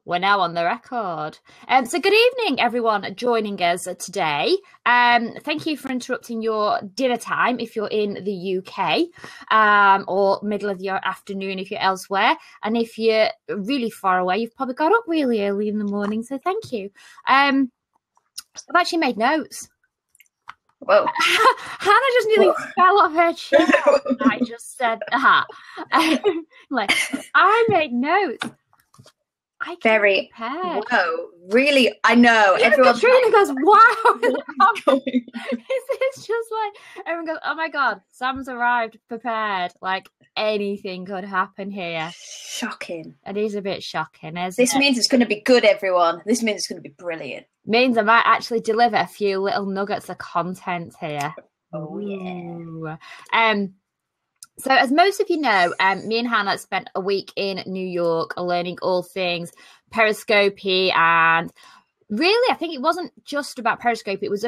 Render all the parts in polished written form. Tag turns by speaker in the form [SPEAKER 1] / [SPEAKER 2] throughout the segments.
[SPEAKER 1] We're now on the record. So good evening, everyone joining us today. Thank you for interrupting your dinner time if you're in the UK, or middle of your afternoon if you're elsewhere. And if you're really far away, you've probably got up really early in the morning, so thank you. I've actually made notes.
[SPEAKER 2] Whoa.
[SPEAKER 1] Hannah just nearly fell off her chair. I just said, like, I made notes. I
[SPEAKER 2] Very
[SPEAKER 1] prepared.
[SPEAKER 2] Whoa, really? I know.
[SPEAKER 1] Everyone Katrina goes, wow. It's just like everyone goes, oh my god, Sam's arrived prepared. Like anything could happen here.
[SPEAKER 2] Shocking.
[SPEAKER 1] It is a bit shocking, isn't
[SPEAKER 2] This
[SPEAKER 1] it?
[SPEAKER 2] means it's going to be good, everyone. This means it's going to be brilliant.
[SPEAKER 1] Means I might actually deliver a few little nuggets of content here.
[SPEAKER 2] Oh yeah.
[SPEAKER 1] So as most of you know, me and Hannah spent a week in New York learning all things Periscope, and really I think it wasn't just about Periscope, it was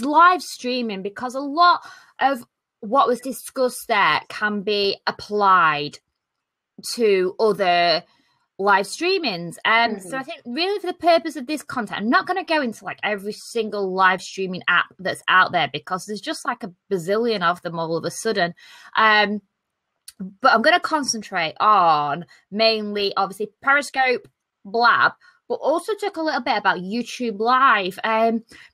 [SPEAKER 1] live streaming, because a lot of what was discussed there can be applied to other live streamings. So I think really for the purpose of this content, I'm not going to go into like every single live streaming app that's out there, because there's just like a bazillion of them all of a sudden. But I'm going to concentrate on mainly obviously Periscope, Blab, but also talk a little bit about YouTube Live,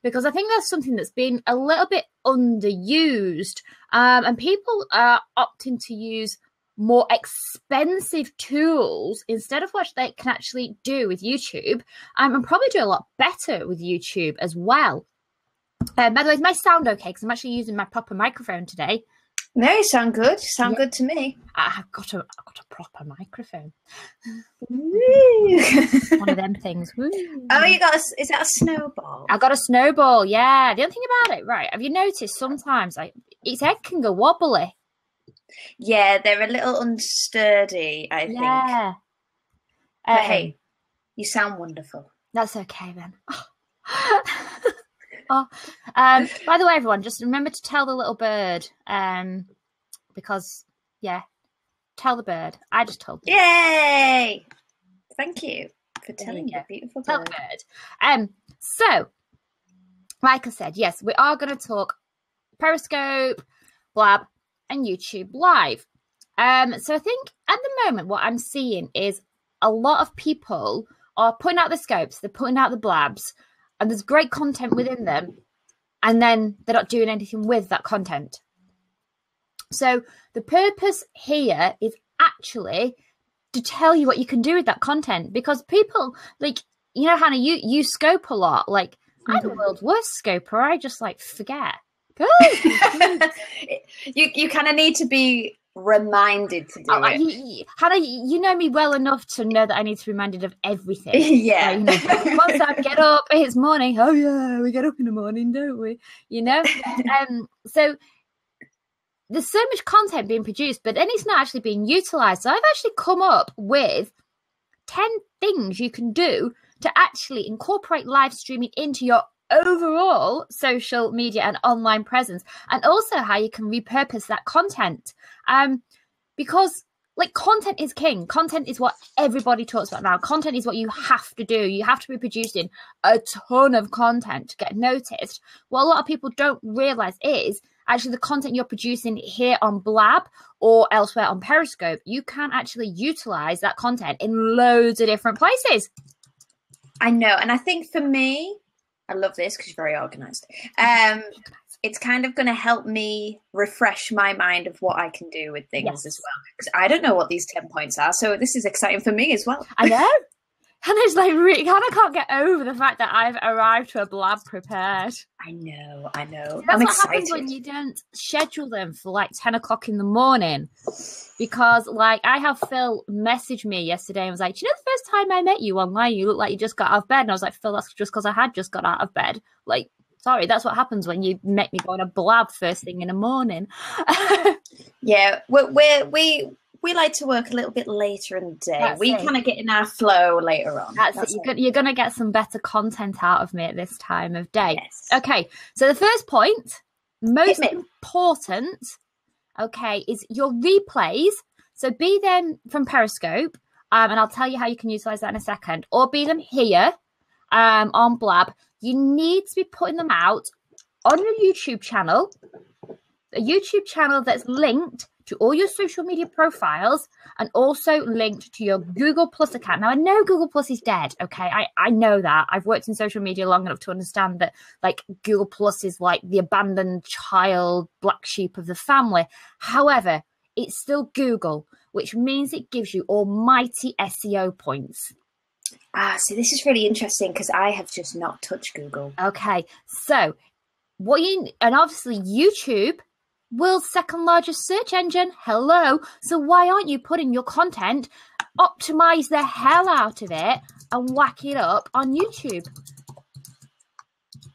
[SPEAKER 1] because I think that's something that's been a little bit underused, and people are opting to use more expensive tools instead of what they can actually do with YouTube, and probably do a lot better with YouTube as well. By the way, is my sound okay? Because I'm actually using my proper microphone today.
[SPEAKER 2] No, you sound good. You sound good to me.
[SPEAKER 1] I've got a proper microphone. One of them things. Woo.
[SPEAKER 2] Oh, is that a snowball?
[SPEAKER 1] I got a snowball, yeah. The other thing about it, right, have you noticed sometimes its head can go wobbly?
[SPEAKER 2] Yeah, they're a little unsturdy, I think.
[SPEAKER 1] Yeah.
[SPEAKER 2] But hey, you sound wonderful.
[SPEAKER 1] That's okay then. By the way, everyone, just remember to tell the little bird, because, yeah, tell the bird. I just told you.
[SPEAKER 2] Yay! Thank you for telling your beautiful bird.
[SPEAKER 1] Tell the bird. So, like I said, yes, we are going to talk Periscope, Blab, and YouTube Live. So I think at the moment what I'm seeing is a lot of people are putting out the scopes, they're putting out the blabs, and there's great content within them, and then they're not doing anything with that content. So the purpose here is actually to tell you what you can do with that content, because people, like, you know, Hannah, you scope a lot. Like, I'm the world's worst scoper. I just like forget.
[SPEAKER 2] You kind of need to be reminded to do it.
[SPEAKER 1] Hannah, you know me well enough to know that I need to be reminded of everything.
[SPEAKER 2] Yeah.
[SPEAKER 1] Once I get up, it's morning. Oh yeah, we get up in the morning, don't we? You know. So there's so much content being produced, but then it's not actually being utilized. So I've actually come up with 10 things you can do to actually incorporate live streaming into your overall social media and online presence, and also how you can repurpose that content, because like content is king. Content is what everybody talks about now. Content is what you have to do. You have to be producing a ton of content to get noticed. What a lot of people don't realize is actually the content you're producing here on Blab or elsewhere on Periscope, you can actually utilize that content in loads of different places.
[SPEAKER 2] I know, and I think for me, I love this because you're very organised. It's kind of going to help me refresh my mind of what I can do with things as well. Because I don't know what these 10 points are, so this is exciting for me as well.
[SPEAKER 1] I know. Hannah's like, Hannah can't get over the fact that I've arrived to a Blab prepared.
[SPEAKER 2] I know.
[SPEAKER 1] See, that's
[SPEAKER 2] I'm
[SPEAKER 1] what
[SPEAKER 2] excited.
[SPEAKER 1] happens when you don't schedule them for like 10 o'clock in the morning. Because like I have Phil message me yesterday and was like, do you know the first time I met you online, you look like you just got out of bed? And I was like, Phil, that's just because I had just got out of bed. Like, sorry, that's what happens when you make me go on a Blab first thing in the morning.
[SPEAKER 2] Yeah, we like to work a little bit later in the day.
[SPEAKER 1] That's
[SPEAKER 2] we
[SPEAKER 1] it.
[SPEAKER 2] kind of get in our flow later on.
[SPEAKER 1] That's it. You're going to get some better content out of me at this time of day.
[SPEAKER 2] Yes.
[SPEAKER 1] Okay, so the first point, most important, okay, is your replays. So be them from Periscope, and I'll tell you how you can utilize that in a second, or be them here on Blab, you need to be putting them out on your YouTube channel, a YouTube channel that's linked to all your social media profiles and also linked to your Google Plus account. Now, I know Google Plus is dead, okay? I know that. I've worked in social media long enough to understand that, like, Google Plus is like the abandoned child, black sheep of the family. However, it's still Google, which means it gives you almighty SEO points.
[SPEAKER 2] So this is really interesting because I have just not touched Google.
[SPEAKER 1] Okay, so and obviously YouTube, world's second largest search engine. Hello. So why aren't you putting your content, optimize the hell out of it and whack it up on YouTube?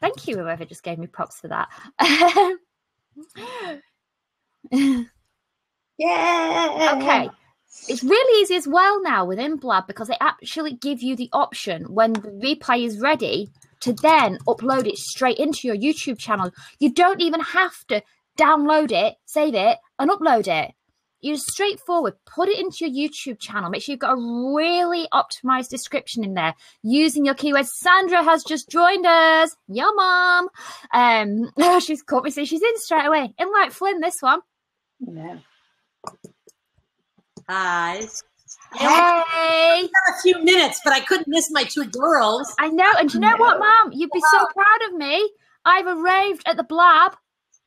[SPEAKER 1] Thank you, whoever just gave me props for that.
[SPEAKER 2] Yeah.
[SPEAKER 1] Okay. It's really easy as well now within Blab because they actually give you the option when the replay is ready to then upload it straight into your YouTube channel. You don't even have to download it, save it, and upload it. You just straightforward put it into your YouTube channel. Make sure you've got a really optimized description in there using your keywords. Sandra has just joined us. Yeah, mom. She's caught me, so she's in straight away. In like Flynn, this one.
[SPEAKER 2] Yeah.
[SPEAKER 3] Hi.
[SPEAKER 1] Hey.
[SPEAKER 3] I got a few minutes, but I couldn't miss my two girls.
[SPEAKER 1] I know, and you know what, Mom? You'd be so proud of me. I've arrived at the Blab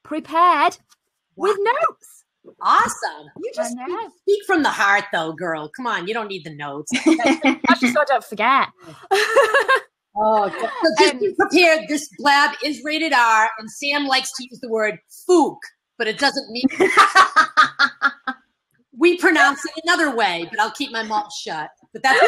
[SPEAKER 1] prepared with notes.
[SPEAKER 3] Awesome. You just speak from the heart, though, girl. Come on, you don't need the notes.
[SPEAKER 1] I just so I don't forget.
[SPEAKER 3] So just be prepared. This Blab is rated R, and Sam likes to use the word fook, but it doesn't mean. We pronounce it another way, but I'll keep my mouth shut. But that's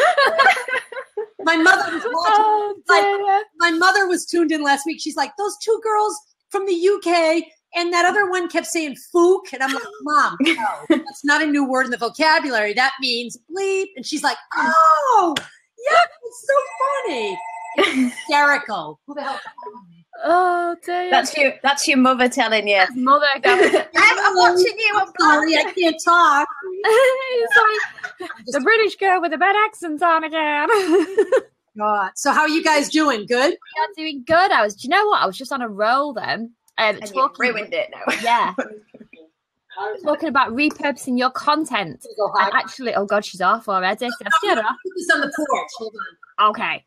[SPEAKER 3] my mother was watching. My mother was tuned in last week. She's like, those two girls from the UK, and that other one kept saying fook, and I'm like, Mom, no, that's not a new word in the vocabulary. That means bleep. And she's like, oh, yeah, it's so funny. It's hysterical. Who the hell?
[SPEAKER 1] Oh, dear.
[SPEAKER 2] That's your mother telling you.
[SPEAKER 1] That's mother.
[SPEAKER 2] I'm watching you.
[SPEAKER 3] I'm sorry, I can't talk.
[SPEAKER 1] It's like the British girl with a bad accent on again.
[SPEAKER 3] God. So how are you guys doing? Good?
[SPEAKER 1] We are doing good. Do you know what? I was just on a roll then.
[SPEAKER 2] And you ruined it now.
[SPEAKER 1] Yeah. Talking about repurposing your content. And actually, oh God, she's off already. So
[SPEAKER 3] put this on the porch. Hold on.
[SPEAKER 1] Okay.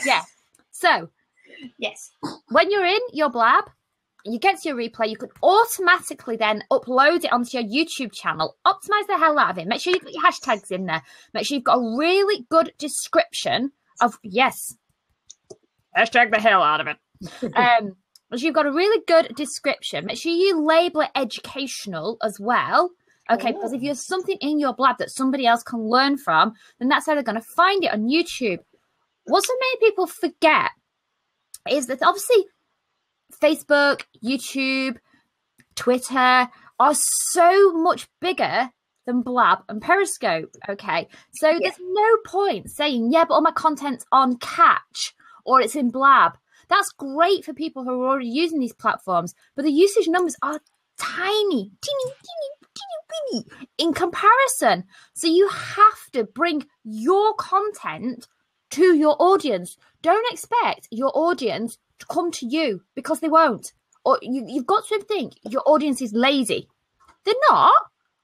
[SPEAKER 1] Yeah. So,
[SPEAKER 2] yes.
[SPEAKER 1] When you're in your Blab, you get to your replay, you can automatically then upload it onto your YouTube channel, optimize the hell out of it. Make sure you've got your hashtags in there. Make sure you've got a really good description of, yes, hashtag the hell out of it. Make sure you've got a really good description. Make sure you label it educational as well. Okay, because if there's something in your Blab that somebody else can learn from, then that's how they're going to find it on YouTube. What so many people forget is that obviously Facebook, YouTube, Twitter are so much bigger than Blab and Periscope, okay? So there's no point saying, yeah, but all my content's on Catch or it's in Blab. That's great for people who are already using these platforms, but the usage numbers are tiny, teeny, in comparison. So you have to bring your content to your audience. Don't expect your audience to come to you because they won't. Or you've got to think your audience is lazy. They're not.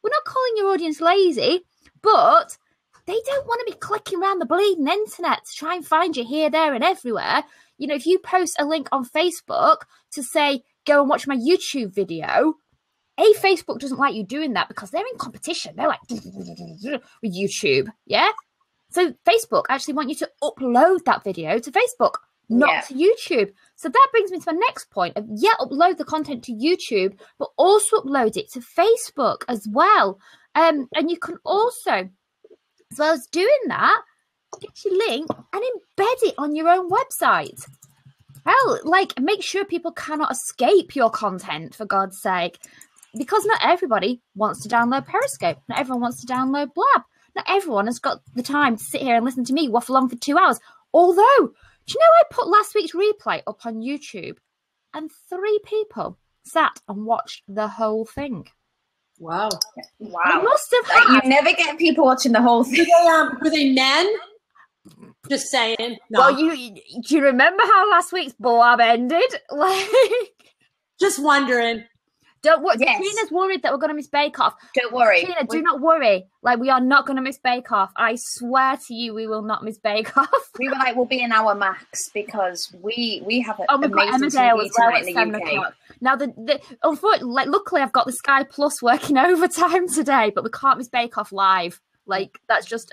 [SPEAKER 1] We're not calling your audience lazy, but they don't want to be clicking around the bleeding internet to try and find you here, there, and everywhere. You know, if you post a link on Facebook to say, go and watch my YouTube video, Facebook doesn't like you doing that because they're in competition. They're like, with YouTube, yeah? So Facebook actually want you to upload that video to Facebook, not to YouTube. So that brings me to my next point of, upload the content to YouTube, but also upload it to Facebook as well. And you can also, as well as doing that, get your link and embed it on your own website. Hell, like, make sure people cannot escape your content, for God's sake. Because not everybody wants to download Periscope. Not everyone wants to download Blab. Not everyone has got the time to sit here and listen to me waffle on for 2 hours. Although, do you know I put last week's replay up on YouTube and 3 people sat and watched the whole thing?
[SPEAKER 3] Wow.
[SPEAKER 2] Wow.
[SPEAKER 1] Must have
[SPEAKER 2] Like,
[SPEAKER 1] had.
[SPEAKER 2] you never get people watching the whole thing.
[SPEAKER 3] Were they men? Just saying. No.
[SPEAKER 1] Well, do you remember how last week's blab ended? Like,
[SPEAKER 3] Just wondering.
[SPEAKER 1] don't worry.
[SPEAKER 2] Yes.
[SPEAKER 1] Tina's worried that we're going to miss Bake Off.
[SPEAKER 2] Don't worry.
[SPEAKER 1] Tina, do not worry. Like, we are not going to miss Bake Off. I swear to you, we will not miss Bake Off.
[SPEAKER 2] We were like, we'll be an hour max because we have an
[SPEAKER 1] We've got
[SPEAKER 2] amazing
[SPEAKER 1] Emmerdale
[SPEAKER 2] TV
[SPEAKER 1] as well
[SPEAKER 2] tonight
[SPEAKER 1] at
[SPEAKER 2] in
[SPEAKER 1] 7
[SPEAKER 2] the UK.
[SPEAKER 1] o'clock. Now, unfortunately, like, luckily, I've got the Sky Plus working overtime today, but we can't miss Bake Off live. Like, that's just...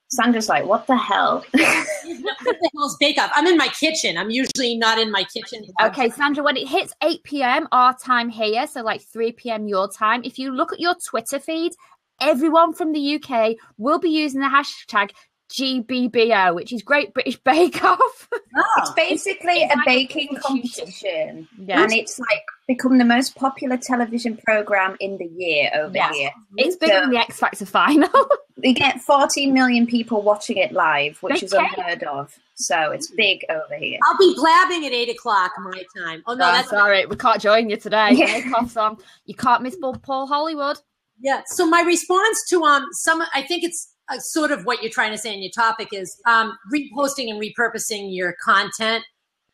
[SPEAKER 2] Sandra's like, what the hell?
[SPEAKER 3] What the hell's Bake Off? I'm in my kitchen. I'm usually not in my kitchen.
[SPEAKER 1] Okay, Sandra, when it hits 8 p.m. our time here, so like 3 p.m. your time, if you look at your Twitter feed, everyone from the UK will be using the hashtag GBBO, which is Great British Bake Off.
[SPEAKER 2] It's basically
[SPEAKER 1] It's
[SPEAKER 2] a
[SPEAKER 1] like
[SPEAKER 2] baking
[SPEAKER 1] a
[SPEAKER 2] competition.
[SPEAKER 1] Yeah.
[SPEAKER 2] And it's like become the most popular television program in the year over
[SPEAKER 1] Yeah.
[SPEAKER 2] here.
[SPEAKER 1] It's bigger than the X Factor final.
[SPEAKER 2] We get 14 million people watching it live, which is
[SPEAKER 1] Okay.
[SPEAKER 2] unheard of. So it's big over here.
[SPEAKER 3] I'll be blabbing at 8 o'clock my time. Oh, no, that's
[SPEAKER 1] sorry, we can't join you today.
[SPEAKER 2] Yeah.
[SPEAKER 1] Bake Off's on. You can't miss Paul Hollywood.
[SPEAKER 3] Yeah. So my response to I think it's sort of what you're trying to say in your topic is reposting and repurposing your content,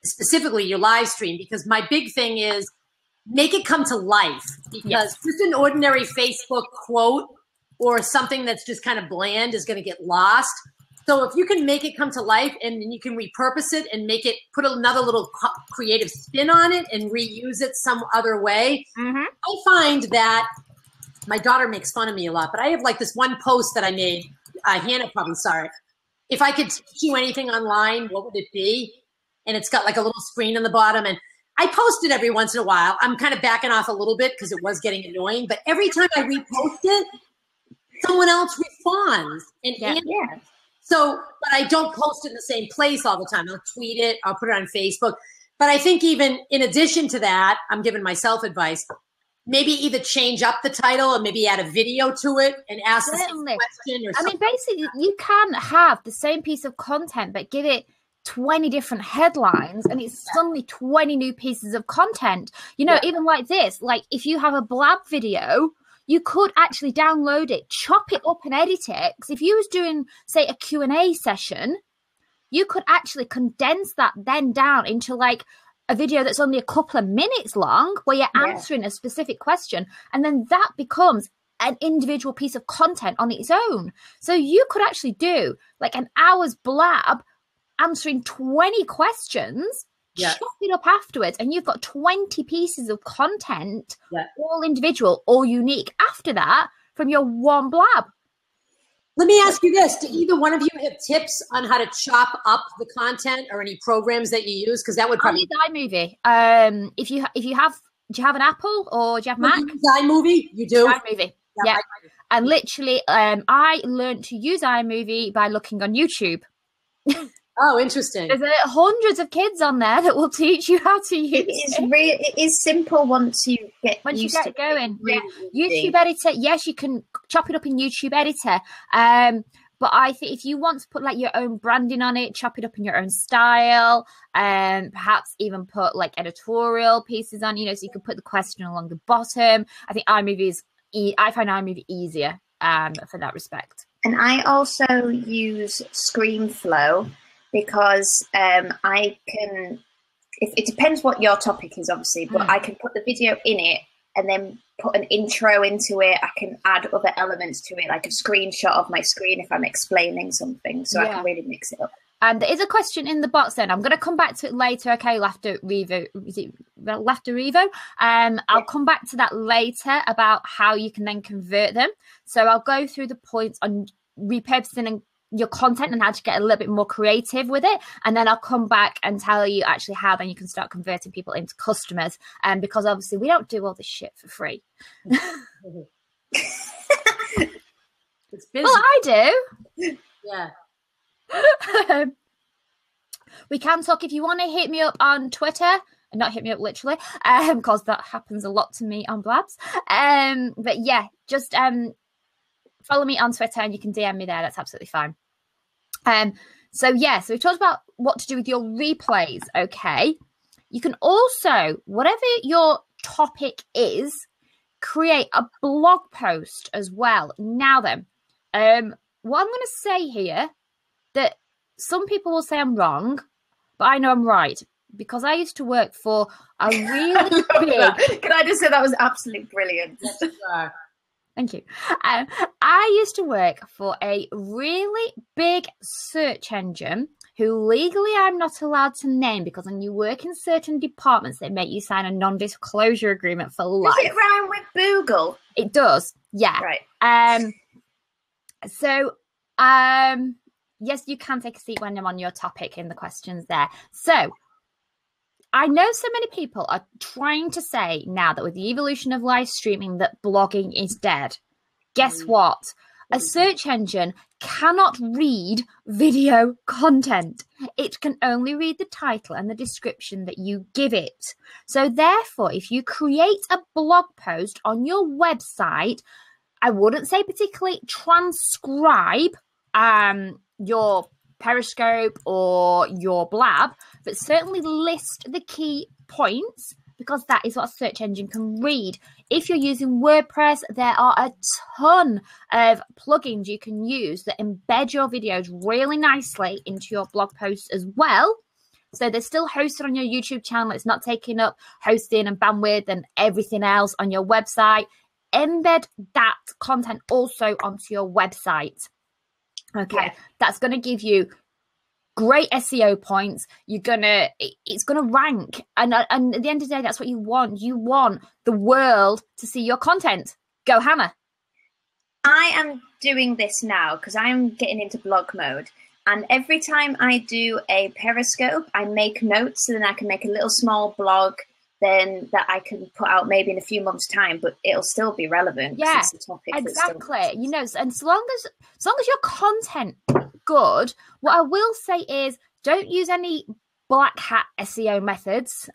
[SPEAKER 3] specifically your live stream, because my big thing is make it come to life. Because just an ordinary Facebook quote or something that's just kind of bland is going to get lost. So if you can make it come to life and then you can repurpose it and make it, put another little creative spin on it and reuse it some other way,
[SPEAKER 1] Mm-hmm.
[SPEAKER 3] I find that my daughter makes fun of me a lot, but I have like this one post that I made. Hannah probably saw it. If I could teach you anything online, what would it be? And it's got like a little screen on the bottom. And I post it every once in a while. I'm kind of backing off a little bit because it was getting annoying. But every time I repost it, someone else responds. And
[SPEAKER 1] Yeah.
[SPEAKER 3] so, but I don't post it in the same place all the time. I'll tweet it. I'll put it on Facebook. But I think even in addition to that, I'm giving myself advice. Maybe either change up the title or maybe add a video to it and ask the same
[SPEAKER 1] Certainly.
[SPEAKER 3] question or
[SPEAKER 1] I
[SPEAKER 3] something.
[SPEAKER 1] mean, basically, you can have the same piece of content, but give it 20 different headlines and it's suddenly 20 new pieces of content. You know, even like this, like if you have a blab video, you could actually download it, chop it up and edit it. Because if you was doing, say, a Q&A session, you could actually condense that then down into like a video that's only a couple of minutes long where you're answering a specific question. And then that becomes an individual piece of content on its own. So you could actually do like an hour's blab answering 20 questions, chop it up afterwards, and you've got 20 pieces of content, all individual, all unique after that from your one blab.
[SPEAKER 3] Let me ask you this. Do either one of you have tips on how to chop up the content or any programs that you use? Because that would
[SPEAKER 1] I
[SPEAKER 3] probably...
[SPEAKER 1] use iMovie. If you have, do you have an Apple or do you have Mac?
[SPEAKER 3] You use iMovie? You do?
[SPEAKER 1] iMovie. Yeah. And literally, I learned to use iMovie by looking on YouTube.
[SPEAKER 3] Oh, interesting.
[SPEAKER 1] There's hundreds of kids on there that will teach you how to use it.
[SPEAKER 2] It is simple once you get used to
[SPEAKER 1] it going.
[SPEAKER 2] Really
[SPEAKER 1] YouTube editor, yes, you can chop it up in YouTube editor. But I think if you want to put like your own branding on it, chop it up in your own style, perhaps even put like editorial pieces on, so you can put the question along the bottom. I think iMovie I find iMovie easier for that respect.
[SPEAKER 2] And I also use ScreenFlow because I can, it depends what your topic is, obviously, but I can put the video in it and then put an intro into it. I can add other elements to it, like a screenshot of my screen if I'm explaining something. So I can really mix it up.
[SPEAKER 1] And there is a question in the box then. I'm going to come back to it later, okay, Laughter Revo. Is it Laughter Revo? I'll come back to that later about how you can then convert them. So I'll go through the points on repurposing and your content and how to get a little bit more creative with it. And then I'll come back and tell you actually how then you can start converting people into customers. Because obviously we don't do all this shit for free.
[SPEAKER 3] It's busy.
[SPEAKER 1] Well, I do.
[SPEAKER 3] Yeah.
[SPEAKER 1] We can talk if you want to hit me up on Twitter, and not hit me up literally, because that happens a lot to me on Blabs. But yeah, just follow me on Twitter and you can DM me there. That's absolutely fine. So we talked about what to do with your replays. Okay, you can also, whatever your topic is, create a blog post as well. Now then, what I'm going to say here, that some people will say I'm wrong, but I know I'm right, because I used to work for a really big...
[SPEAKER 2] Can I just say that was absolutely brilliant?
[SPEAKER 1] Thank you. I used to work for a really big search engine who legally I'm not allowed to name, because when you work in certain departments, they make you sign a non-disclosure agreement for life.
[SPEAKER 2] Does it rhyme with Boogle?
[SPEAKER 1] It does, yeah.
[SPEAKER 2] Right.
[SPEAKER 1] So, yes, you can take a seat when I'm on your topic in the questions there. So, I know so many people are trying to say now that with the evolution of live streaming that blogging is dead. Guess what? A search engine cannot read video content. It can only read the title and the description that you give it. So therefore, if you create a blog post on your website, I wouldn't say particularly transcribe your Periscope or your blab, but certainly list the key points, because that is what a search engine can read. If you're using WordPress, there are a ton of plugins you can use that embed your videos really nicely into your blog posts as well. So they're still hosted on your YouTube channel. It's not taking up hosting and bandwidth and everything else on your website. Embed that content also onto your website. Okay, that's going to give you great SEO points. It's gonna rank, and at the end of the day, that's what you want. You want the world to see your content. Go, Hannah.
[SPEAKER 2] I am doing this now because I'm getting into blog mode, and every time I do a Periscope, I make notes, so then I can make a little small blog then that I can put out maybe in a few months' time, but it'll still be relevant.
[SPEAKER 1] Yeah,
[SPEAKER 2] it's a topic
[SPEAKER 1] exactly. You know, and so long as your content good, what I will say is don't use any black hat SEO methods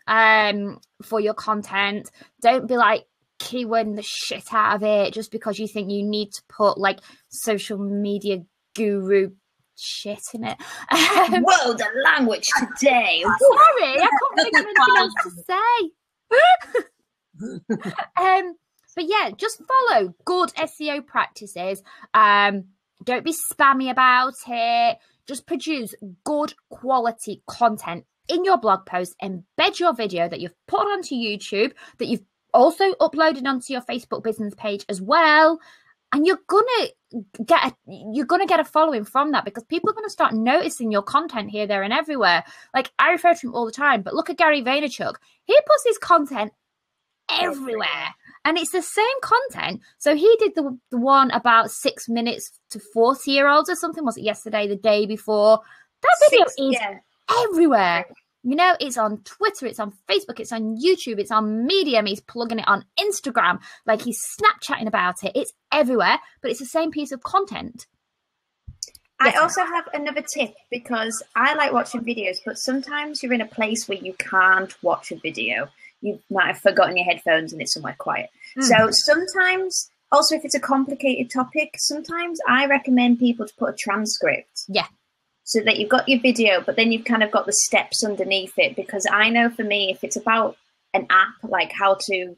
[SPEAKER 1] for your content. Don't be like keywording the shit out of it just because you think you need to put like social media guru shit in it.
[SPEAKER 2] World of language today.
[SPEAKER 1] Sorry, I can't think of anything else to say. But yeah, just follow good SEO practices. Don't be spammy about it. Just produce good quality content in your blog post. Embed your video that you've put onto YouTube, that you've also uploaded onto your Facebook business page as well. And you're gonna get a following from that, because people are gonna start noticing your content here, there, and everywhere. Like, I refer to him all the time, but look at Gary Vaynerchuk. He puts his content everywhere, and it's the same content. So he did the one about 6 minutes to 40-year-olds or something. Was it yesterday, the day before? That video is everywhere. You know, it's on Twitter, it's on Facebook, it's on YouTube, it's on Medium, he's plugging it on Instagram, like he's Snapchatting about it. It's everywhere, but it's the same piece of content.
[SPEAKER 2] I also have another tip, because I like watching videos, but sometimes you're in a place where you can't watch a video. You might have forgotten your headphones and it's somewhere quiet. So sometimes, also if it's a complicated topic, sometimes I recommend people to put a transcript.
[SPEAKER 1] Yeah.
[SPEAKER 2] So that you've got your video, but then you've kind of got the steps underneath it. Because I know for me, if it's about an app, like how to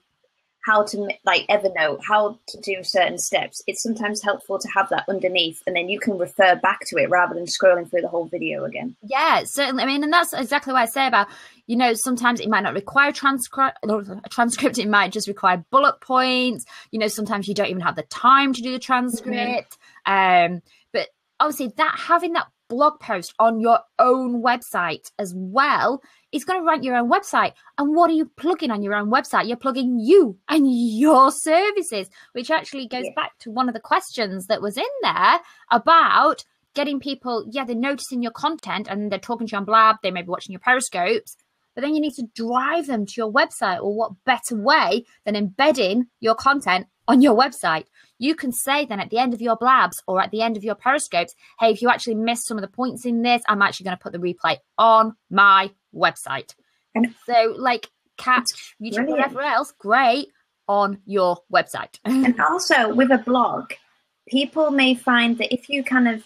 [SPEAKER 2] like Evernote, how to do certain steps, it's sometimes helpful to have that underneath, and then you can refer back to it rather than scrolling through the whole video again.
[SPEAKER 1] Yeah, certainly. I mean, and that's exactly what I say about, you know, sometimes it might not require a transcript. It might just require bullet points. You know, sometimes you don't even have the time to do the transcript. But obviously having that blog post on your own website as well is going to rank your own website. And what are you plugging on your own website? You're plugging you and your services, which actually goes back to one of the questions that was in there about getting people, they're noticing your content and they're talking to you on Blab, they may be watching your Periscopes, but then you need to drive them to your website. Or what better way than embedding your content on your website? You can say then at the end of your Blabs or at the end of your Periscopes, hey, if you actually missed some of the points in this, I'm actually going to put the replay on my website. And so like catch YouTube, whatever else, great, on your website.
[SPEAKER 2] And also with a blog, people may find that if you kind of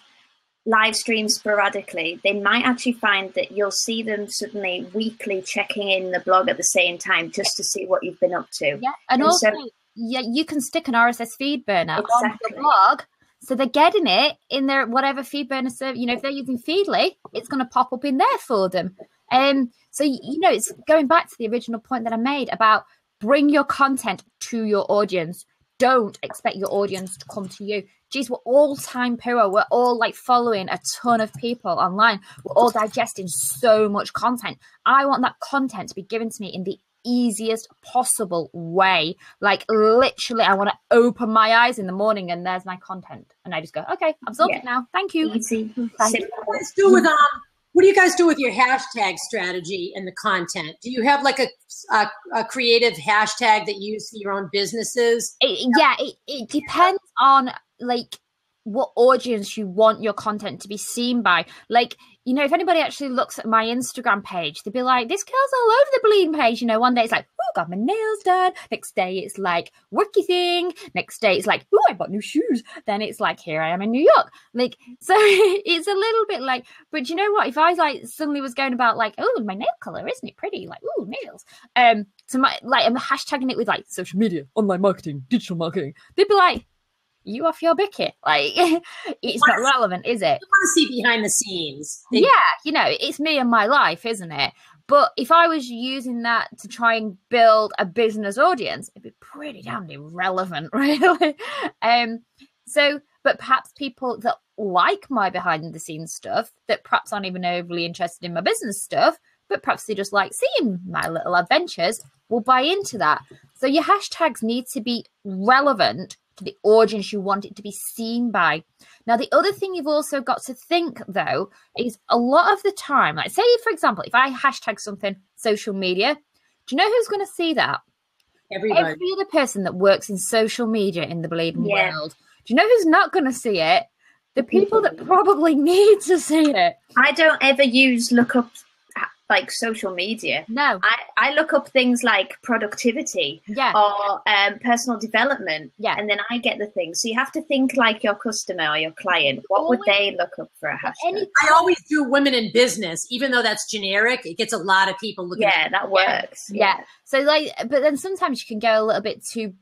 [SPEAKER 2] live stream sporadically, they might actually find that you'll see them suddenly weekly checking in the blog at the same time just to see what you've been up to.
[SPEAKER 1] Yeah, and also yeah, you can stick an RSS feed burner on
[SPEAKER 2] Exactly.
[SPEAKER 1] your blog. So they're getting it in their whatever feed burner service. You know, if they're using Feedly, it's going to pop up in there for them. So, you know, it's going back to the original point that I made about bring your content to your audience. Don't expect your audience to come to you. Geez, we're all time poor. We're all like following a ton of people online. We're all digesting so much content. I want that content to be given to me in the easiest possible way. Like literally, I want to open my eyes in the morning and there's my content. And I just go, okay, I've absorbed it now. Thank you.
[SPEAKER 2] Easy.
[SPEAKER 3] What do you guys do with your hashtag strategy and the content? Do you have like a creative hashtag that you use for your own businesses?
[SPEAKER 1] It depends on like what audience you want your content to be seen by. Like, you know, if anybody actually looks at my Instagram page, they'd be like, this girl's all over the bleeding page. You know, one day it's like, oh, got my nails done. Next day it's like, worky thing. Next day it's like, oh, I bought new shoes. Then it's like, here I am in New York. Like, so it's a little bit like, but you know what? If I like suddenly was going about like, oh, my nail color, isn't it pretty? Like, oh, nails. So my, like, I'm hashtagging it with like social media, online marketing, digital marketing. They'd be like, you off your bicket. Like, it's not relevant, is it?
[SPEAKER 3] You want to see behind the scenes.
[SPEAKER 1] Yeah, you know, it's me and my life, isn't it? But if I was using that to try and build a business audience, it'd be pretty damn irrelevant, really. But perhaps people that like my behind the scenes stuff, that perhaps aren't even overly interested in my business stuff, but perhaps they just like seeing my little adventures, will buy into that. So your hashtags need to be relevant to the audience you want it to be seen by. Now, the other thing you've also got to think, though, is a lot of the time, like say, for example, if I hashtag something social media, do you know who's going to see that?
[SPEAKER 3] Everybody.
[SPEAKER 1] Every other person that works in social media in the bleeding world. Do you know who's not going to see it? The people that probably need to see it.
[SPEAKER 2] I don't ever use lookup like social media.
[SPEAKER 1] No.
[SPEAKER 2] I look up things like productivity or personal development, and then I get the things. So you have to think like your customer or your client. What would they look up for a hashtag?
[SPEAKER 3] I always do women in business, even though that's generic. It gets a lot of people looking.
[SPEAKER 2] Yeah, that works.
[SPEAKER 1] Yeah. So like, but then sometimes you can go a little bit too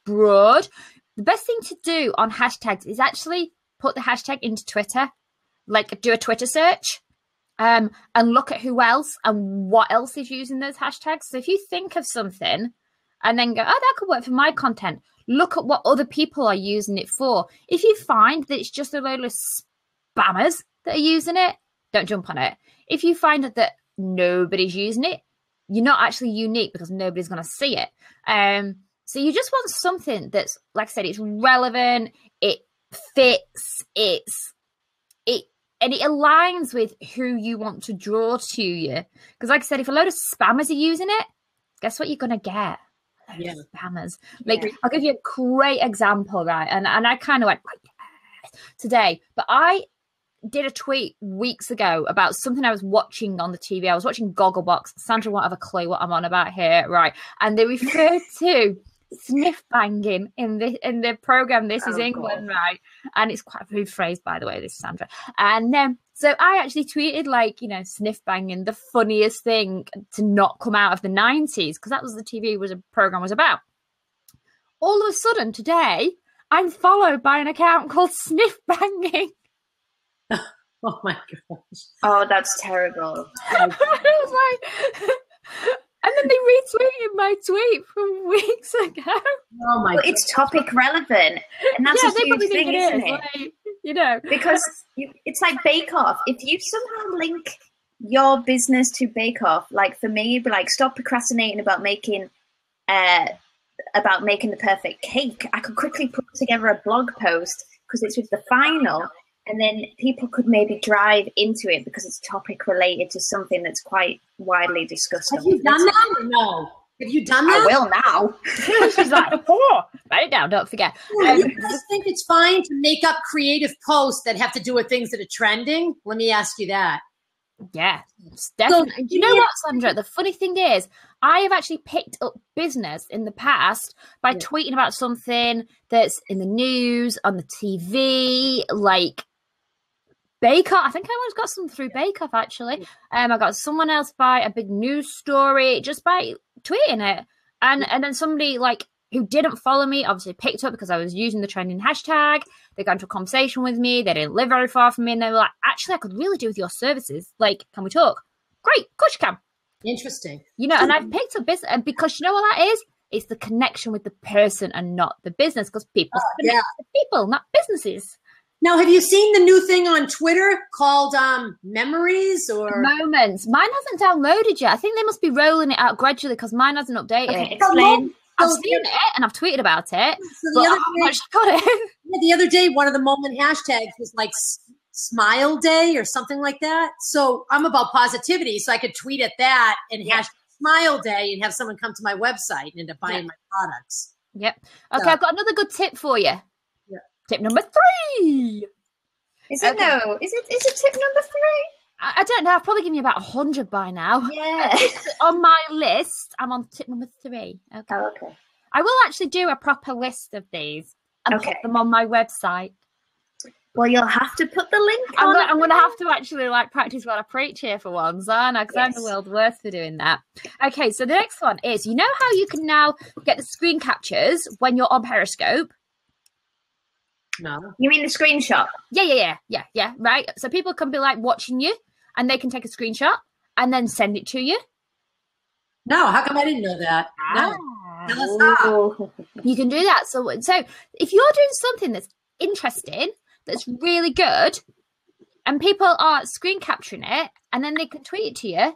[SPEAKER 1] broad. The best thing to do on hashtags is actually put the hashtag into Twitter, like do a Twitter search. And look at who else and what else is using those hashtags. So if you think of something and then go, oh, that could work for my content, look at what other people are using it for. If you find that it's just a load of spammers that are using it, don't jump on it. If you find that nobody's using it, you're not actually unique because nobody's going to see it. So you just want something that's, like I said, it's relevant, it fits, and it aligns with who you want to draw to you. Because like I said, if a load of spammers are using it, guess what you're going to get? Spammers. Like, I'll give you a great example, right? And I kind of went, today. But I did a tweet weeks ago about something I was watching on the TV. I was watching Gogglebox. Sandra won't have a clue what I'm on about here, right? And they referred to sniff banging in the program This Is England, right? And it's quite a rude phrase, by the way, this is Sandra. And so I actually tweeted, like, you know, sniff banging, the funniest thing to not come out of the 90s, because that was the TV program was about. All of a sudden today, I'm followed by an account called Sniff Banging.
[SPEAKER 3] Oh my gosh.
[SPEAKER 2] Oh, that's terrible.
[SPEAKER 1] I was like, and then they retweeted my tweet from weeks ago.
[SPEAKER 3] Oh my God.
[SPEAKER 2] It's topic relevant. And that's a huge thing, isn't it?
[SPEAKER 1] Like, you know.
[SPEAKER 2] Because it's like Bake Off. If you somehow link your business to Bake Off, like for me, it'd be like, stop procrastinating about making the perfect cake. I could quickly put together a blog post because it's with the final. And then people could maybe drive into it because it's topic related to something that's quite widely discussed.
[SPEAKER 3] Have you done that or no? Have you done that?
[SPEAKER 2] I will now.
[SPEAKER 1] She's like, write it down, don't forget.
[SPEAKER 3] You guys think it's fine to make up creative posts that have to do with things that are trending? Let me ask you that.
[SPEAKER 1] Yeah, definitely. So, you know what, Sandra? The funny thing is, I have actually picked up business in the past by tweeting about something that's in the news, on the TV, like Bake Off. I think I once got some through Bake Off, actually. I got someone else by a big news story just by tweeting it. And then somebody like who didn't follow me obviously picked up because I was using the trending hashtag. They got into a conversation with me. They didn't live very far from me. And they were like, actually, I could really do with your services. Like, can we talk? Great. Of course you can.
[SPEAKER 3] Interesting.
[SPEAKER 1] You know, and I've picked up business. And because you know what that is? It's the connection with the person and not the business, because people connect to people, not businesses.
[SPEAKER 3] Now, have you seen the new thing on Twitter called Memories or
[SPEAKER 1] Moments? Mine hasn't downloaded yet. I think they must be rolling it out gradually because mine hasn't updated.
[SPEAKER 2] Okay, explain.
[SPEAKER 1] I've seen it and I've tweeted about it.
[SPEAKER 3] So
[SPEAKER 1] But I haven't actually got it.
[SPEAKER 3] the other day, one of the moment hashtags was like Smile Day or something like that. So I'm about positivity, so I could tweet at that and hashtag Smile Day and have someone come to my website and end up buying my products.
[SPEAKER 1] Yep. Okay,
[SPEAKER 3] So-
[SPEAKER 1] I've got another good tip for you.
[SPEAKER 3] Yeah.
[SPEAKER 1] Tip number 3.
[SPEAKER 2] Is it no? Is it tip number 3?
[SPEAKER 1] I don't know. I've probably given you about 100 by now.
[SPEAKER 2] Yeah.
[SPEAKER 1] On my list, I'm on tip number 3. Okay.
[SPEAKER 2] Oh, okay.
[SPEAKER 1] I will actually do a proper list of these and
[SPEAKER 2] Okay.
[SPEAKER 1] put them on my website.
[SPEAKER 2] Well, you'll have to put the link on.
[SPEAKER 1] I'm going to have to actually like practice what I preach here for once, aren't I? Because I'm the
[SPEAKER 2] Yes.
[SPEAKER 1] world's worst for doing that. Okay, so the next one is, you know how you can now get the screen captures when you're on Periscope?
[SPEAKER 3] No.
[SPEAKER 2] You mean the screenshot?
[SPEAKER 1] Yeah, right? So people can be like watching you and they can take a screenshot and then send it to you.
[SPEAKER 3] No, how come I didn't know that? No.
[SPEAKER 1] Ah.
[SPEAKER 3] Tell us how.
[SPEAKER 2] Oh.
[SPEAKER 1] You can do that. So if you're doing something that's interesting, that's really good, and people are screen capturing it, and then they can tweet it to you,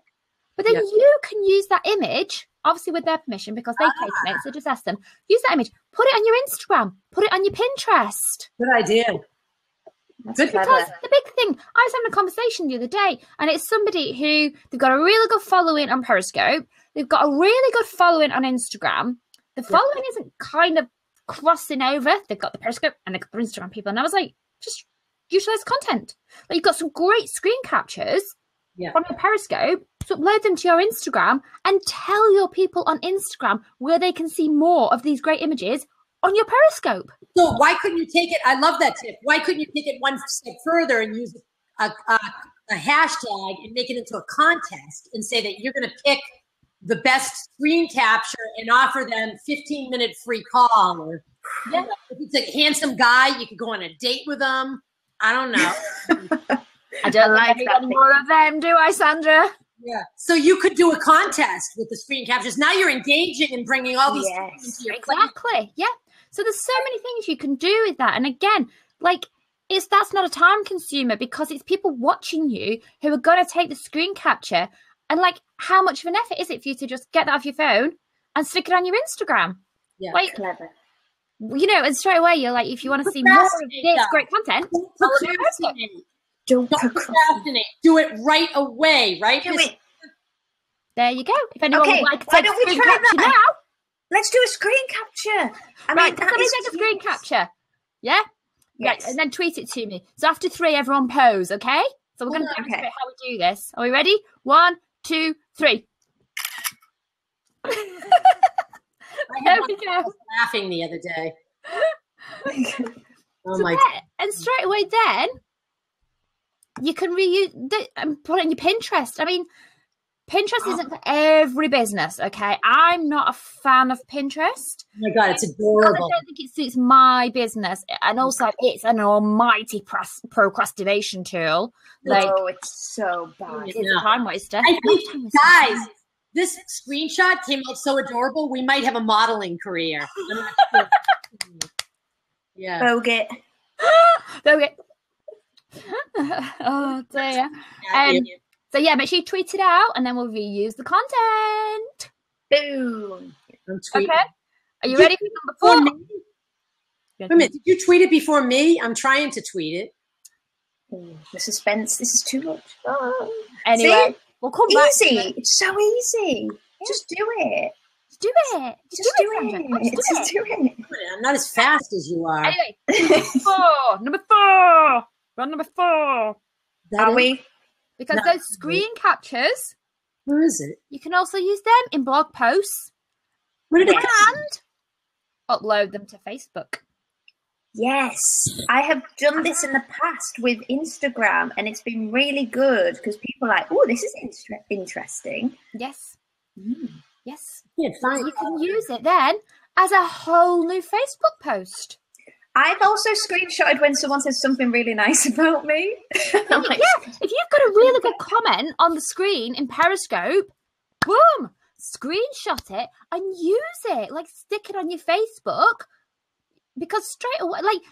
[SPEAKER 1] but then you can use that image, obviously with their permission, because they've taken it, so just ask them, use that image, put it on your Instagram, put it on your Pinterest.
[SPEAKER 3] Good idea.
[SPEAKER 2] That's
[SPEAKER 3] Good
[SPEAKER 2] clever.
[SPEAKER 1] Because the big thing, I was having a conversation the other day, and it's somebody who, they've got a really good following on Periscope, they've got a really good following on Instagram, the following isn't kind of crossing over, they've got the Periscope and they've got the Instagram people, and I was like, just utilize content. Like, you've got some great screen captures from your Periscope, so upload them to your Instagram and tell your people on Instagram where they can see more of these great images on your Periscope.
[SPEAKER 3] So why couldn't you take it? I love that tip. Why couldn't you take it one step further and use a hashtag and make it into a contest and say that you're going to pick the best screen capture and offer them 15-minute free call? Or if it's a handsome guy, you could go on a date with them. I don't know.
[SPEAKER 1] I don't
[SPEAKER 2] like
[SPEAKER 1] like
[SPEAKER 2] that
[SPEAKER 1] any more of them, do I, Sandra?
[SPEAKER 3] Yeah. So you could do a contest with the screen captures. Now you're engaging and bringing all these things into your play.
[SPEAKER 1] Exactly. Yeah. So there's so many things you can do with that. And again, like, that's not a time consumer because it's people watching you who are going to take the screen capture. And like, how much of an effort is it for you to just get that off your phone and stick it on your Instagram?
[SPEAKER 3] Yeah.
[SPEAKER 1] Like,
[SPEAKER 2] Clever.
[SPEAKER 1] you know, and straight away you're like, if you want to see more of this great content, follow me on Periscope.
[SPEAKER 2] Don't
[SPEAKER 3] Don't procrastinate. Do it right away, right?
[SPEAKER 2] do it.
[SPEAKER 1] There you go. If anyone
[SPEAKER 2] Okay,
[SPEAKER 1] would like to
[SPEAKER 2] why
[SPEAKER 1] take a
[SPEAKER 2] don't we
[SPEAKER 1] screen
[SPEAKER 2] try
[SPEAKER 1] capture
[SPEAKER 2] that?
[SPEAKER 1] now,
[SPEAKER 2] Let's do a screen capture. I
[SPEAKER 1] right,
[SPEAKER 2] mean, that
[SPEAKER 1] somebody
[SPEAKER 2] is
[SPEAKER 1] take a screen capture. Yeah?
[SPEAKER 2] Yes.
[SPEAKER 1] Right, and then tweet it to me. So after 3, everyone pose, okay? So we're going to demonstrate how we do this. Are we ready? 1, 2, 3. There we go.
[SPEAKER 3] I was laughing the other day. Oh
[SPEAKER 1] So
[SPEAKER 3] my
[SPEAKER 1] there, and straight away then, you can reuse and put it in your Pinterest. I mean, Pinterest isn't for every business, okay? I'm not a fan of Pinterest.
[SPEAKER 3] Oh my God, it's
[SPEAKER 1] I
[SPEAKER 3] adorable.
[SPEAKER 1] don't think it suits my business. And also, it's an almighty procrastination tool. Like,
[SPEAKER 2] oh, it's so bad.
[SPEAKER 1] it's a time waster.
[SPEAKER 3] I think,
[SPEAKER 1] Time waster.
[SPEAKER 3] guys, this screenshot came out so adorable. We might have a modeling career. I'm not sure. Yeah.
[SPEAKER 2] Bogut.
[SPEAKER 1] Okay. Oh, dear. So, yeah, make sure you tweet it out and then we'll reuse the content.
[SPEAKER 2] Boom.
[SPEAKER 3] I'm tweeting.
[SPEAKER 1] Okay. Are you ready for number 4?
[SPEAKER 3] Wait a minute. Did you tweet it before me? I'm trying to tweet it.
[SPEAKER 2] Ooh, the suspense. This is too much. Oh.
[SPEAKER 1] Anyway, we'll come back.
[SPEAKER 2] Easy.
[SPEAKER 1] To it.
[SPEAKER 2] It's so easy. Just do it.
[SPEAKER 1] Just do it.
[SPEAKER 2] Just do
[SPEAKER 1] Sandra.
[SPEAKER 2] it.
[SPEAKER 1] Just do
[SPEAKER 2] Just do it.
[SPEAKER 3] I'm not as fast as you are.
[SPEAKER 1] Anyway, number 4. We're on number 4.
[SPEAKER 3] That
[SPEAKER 2] Are
[SPEAKER 3] is-
[SPEAKER 2] we?
[SPEAKER 1] Because
[SPEAKER 3] No.
[SPEAKER 1] those screen captures,
[SPEAKER 3] Where is it?
[SPEAKER 1] you can also use them in blog posts
[SPEAKER 3] Where did it
[SPEAKER 1] and upload them to Facebook.
[SPEAKER 2] Yes, I have done this in the past with Instagram, and it's been really good because people are like, "Oh, this is interesting."
[SPEAKER 1] Yes. Yes.
[SPEAKER 3] Can't find
[SPEAKER 1] You can use it then, as a whole new Facebook post.
[SPEAKER 2] I've also screenshotted when someone says something really nice about me. I'm like,
[SPEAKER 1] yeah, if you've got a really good comment on the screen in Periscope, boom, screenshot it and use it. Like, stick it on your Facebook, because straight away, like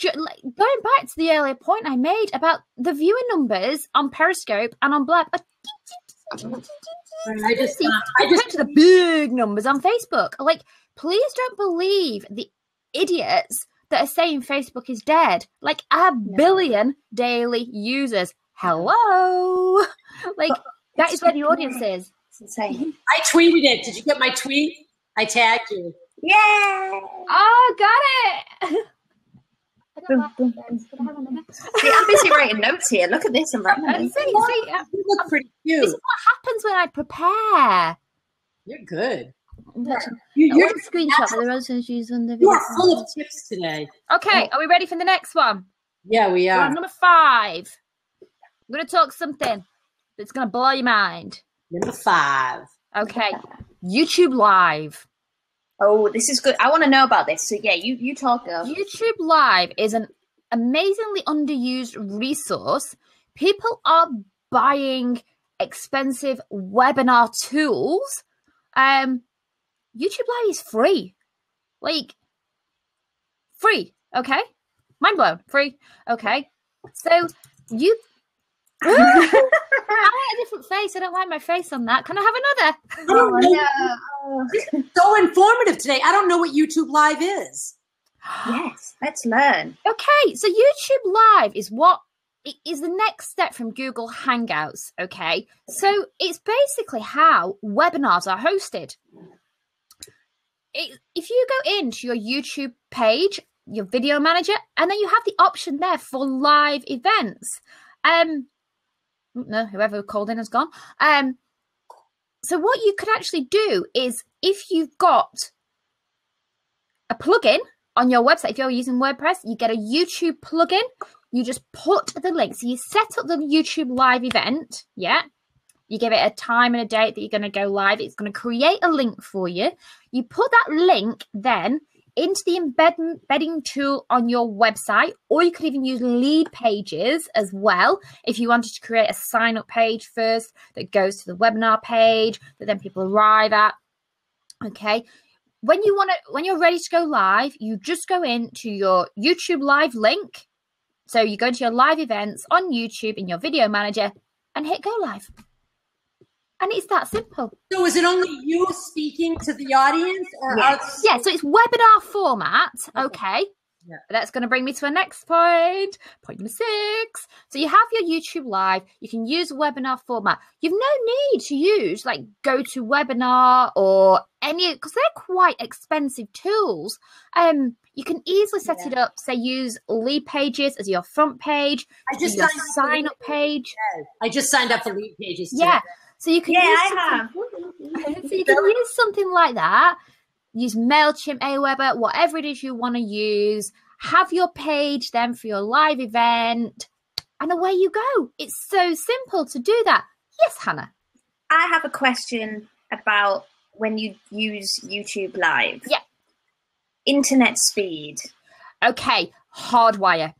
[SPEAKER 1] going back to the earlier point I made about the viewing numbers on Periscope and on Blab. I just to the big numbers on Facebook. Like, please don't believe the idiots that are saying Facebook is dead. Like, a billion daily users. Hello, like that is where the audience is.
[SPEAKER 2] It's insane.
[SPEAKER 3] I tweeted it. Did you get my tweet? I tagged you.
[SPEAKER 2] Yeah.
[SPEAKER 1] Oh, got it.
[SPEAKER 2] See, I'm busy writing notes here. Look at this. I'm writing notes.
[SPEAKER 3] You look pretty cute.
[SPEAKER 1] This is what happens when I prepare.
[SPEAKER 3] You're good.
[SPEAKER 1] You're a screenshot for the roses used on the video.
[SPEAKER 3] You're full of tips today.
[SPEAKER 1] Okay, are we ready for the next one?
[SPEAKER 3] Yeah, we are.
[SPEAKER 1] Number 5. I'm going to talk something that's going to blow your mind.
[SPEAKER 3] Number 5.
[SPEAKER 1] Okay, YouTube Live.
[SPEAKER 2] Oh, this is good. I want to know about this. So, yeah, you talk, girl.
[SPEAKER 1] YouTube Live is an amazingly underused resource. People are buying expensive webinar tools. YouTube Live is free. Like, free, okay? Mind blown. Free, okay? So, you... I like a different face. I don't like my face on that. Can I have another?
[SPEAKER 2] Oh,
[SPEAKER 3] no. So informative today. I don't know what YouTube Live is.
[SPEAKER 2] Yes, let's learn.
[SPEAKER 1] Okay, so YouTube Live is it is the next step from Google Hangouts, okay? So it's basically how webinars are hosted. If you go into your YouTube page, your video manager, and then you have the option there for live events. No, whoever called in has gone. So what you can actually do is, if you've got a plugin on your website, if you're using WordPress, you get a YouTube plugin. You just put the link. So you set up the YouTube Live event. Yeah. You give it a time and a date that you're going to go live. It's going to create a link for you. You put that link then into the embedding tool on your website, or you could even use lead pages as well if you wanted to create a sign-up page first that goes to the webinar page that then people arrive at. Okay, when you're ready to go live, you just go into your YouTube Live link. So you go to your live events on YouTube in your video manager and hit go live. And it's that simple.
[SPEAKER 3] So is it only you speaking to the audience? Or
[SPEAKER 2] yes.
[SPEAKER 1] Yeah, so it's webinar format. Okay. Yeah. That's going to bring me to a next point. Point number 6. So you have your YouTube Live. You can use webinar format. You've no need to use like GoToWebinar or any, because they're quite expensive tools. You can easily set it up. Say use lead pages as your front page.
[SPEAKER 3] I just
[SPEAKER 1] your sign up page.
[SPEAKER 3] I just signed up for lead pages today.
[SPEAKER 1] Yeah. So you can use something like that. Use MailChimp, Aweber, whatever it is you want to use. Have your page then for your live event, and away you go. It's so simple to do that. Yes, Hannah?
[SPEAKER 2] I have a question about when you use YouTube Live.
[SPEAKER 1] Yeah.
[SPEAKER 2] Internet speed.
[SPEAKER 1] Okay, hardwire.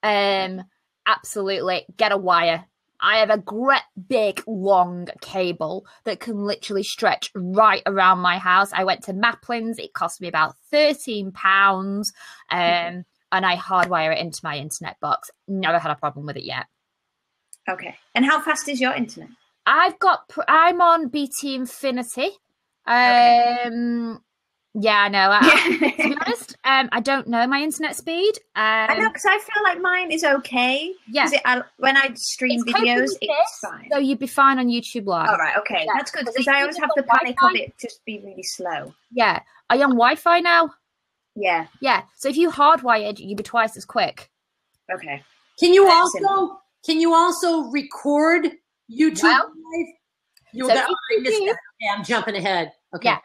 [SPEAKER 1] Absolutely. Get a wire. I have a great big long cable that can literally stretch right around my house. I went to Maplin's. It cost me about £13, and I hardwire it into my internet box. Never had a problem with it yet.
[SPEAKER 2] Okay. And how fast is your internet?
[SPEAKER 1] I'm on BT Infinity. Yeah, I know. To be honest, I don't know my internet speed.
[SPEAKER 2] I know, because I feel like mine is okay.
[SPEAKER 1] Yeah.
[SPEAKER 2] When I stream videos, it's fine.
[SPEAKER 1] So you'd be fine on YouTube Live.
[SPEAKER 2] All right, okay. Yeah. That's good, because I always have the panic of it just be really slow.
[SPEAKER 1] Yeah. Are you on Wi-Fi now?
[SPEAKER 2] Yeah.
[SPEAKER 1] Yeah. So if you hardwired, you'd be twice as quick.
[SPEAKER 2] Okay.
[SPEAKER 3] Can you also record YouTube Live? I'm jumping ahead. Okay.
[SPEAKER 1] Yeah.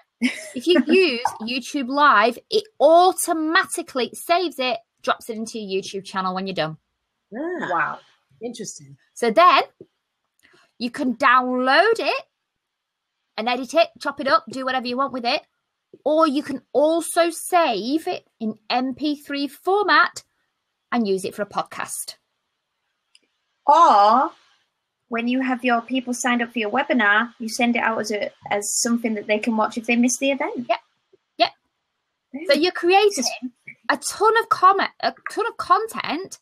[SPEAKER 1] If you use YouTube Live, it automatically saves it, drops it into your YouTube channel when you're done.
[SPEAKER 3] Ah,
[SPEAKER 2] wow.
[SPEAKER 3] Interesting.
[SPEAKER 1] So then you can download it and edit it, chop it up, do whatever you want with it. or you can also save it in MP3 format and use it for a podcast.
[SPEAKER 2] Or when you have your people signed up for your webinar, you send it out as something that they can watch if they miss the event.
[SPEAKER 1] Yep. So you're creating a ton of content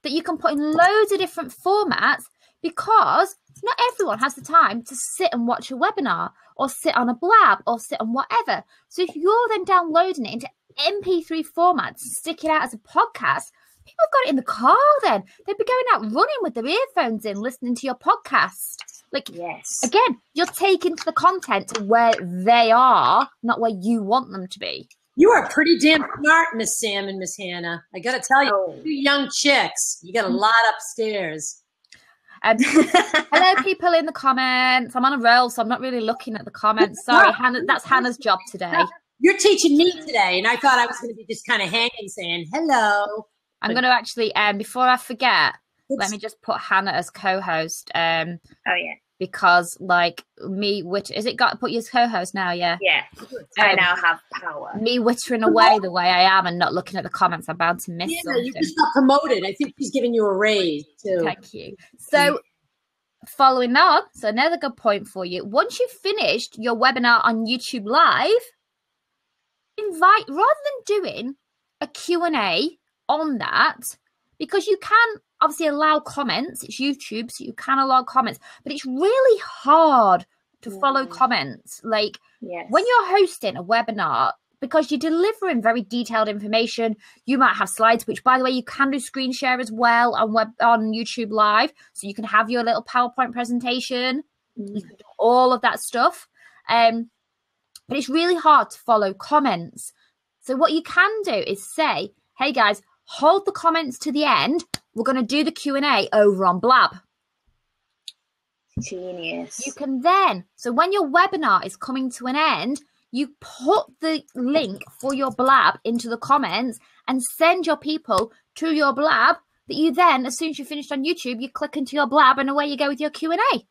[SPEAKER 1] that you can put in loads of different formats, because not everyone has the time to sit and watch a webinar or sit on a blab or sit on whatever. So if you're then downloading it into MP3 formats, stick it out as a podcast, people have got it in the car then. They'd be going out running with their earphones in, listening to your podcast. Like,
[SPEAKER 2] yes.
[SPEAKER 1] Again, you're taking the content to where they are, not where you want them to be.
[SPEAKER 3] You are pretty damn smart, Miss Sam and Miss Hannah. I got to tell you, two young chicks. You got a lot upstairs.
[SPEAKER 1] Hello, people in the comments. I'm on a roll, so I'm not really looking at the comments. Sorry, Hannah. That's Hannah's job today.
[SPEAKER 3] You're teaching me today, and I thought I was going to be just kind of hanging, saying hello.
[SPEAKER 1] I'm going to actually, before I forget, let me just put Hannah as co-host.
[SPEAKER 2] Oh yeah.
[SPEAKER 1] Because like me, is it got to put you as co-host now? Yeah.
[SPEAKER 2] Yeah. I now have power.
[SPEAKER 1] Me wittering away the way I am and not looking at the comments, I'm bound to miss something.
[SPEAKER 3] You just got promoted. I think she's giving you a raise too.
[SPEAKER 1] Thank you. So following on, so another good point for you. Once you've finished your webinar on YouTube Live, rather than doing a Q&A on that, because you can obviously allow comments. It's YouTube, so you can allow comments, but it's really hard to follow comments. Like when you're hosting a webinar, because you're delivering very detailed information, you might have slides, which by the way, you can do screen share as well on YouTube Live. So you can have your little PowerPoint presentation, you can do all of that stuff. But it's really hard to follow comments. So what you can do is say, hey guys, hold the comments to the end. We're going to do the Q&A over on Blab.
[SPEAKER 2] Genius.
[SPEAKER 1] You can then, so when your webinar is coming to an end, you put the link for your Blab into the comments and send your people to your Blab that you then, as soon as you're finished on YouTube, you click into your Blab and away you go with your Q&A.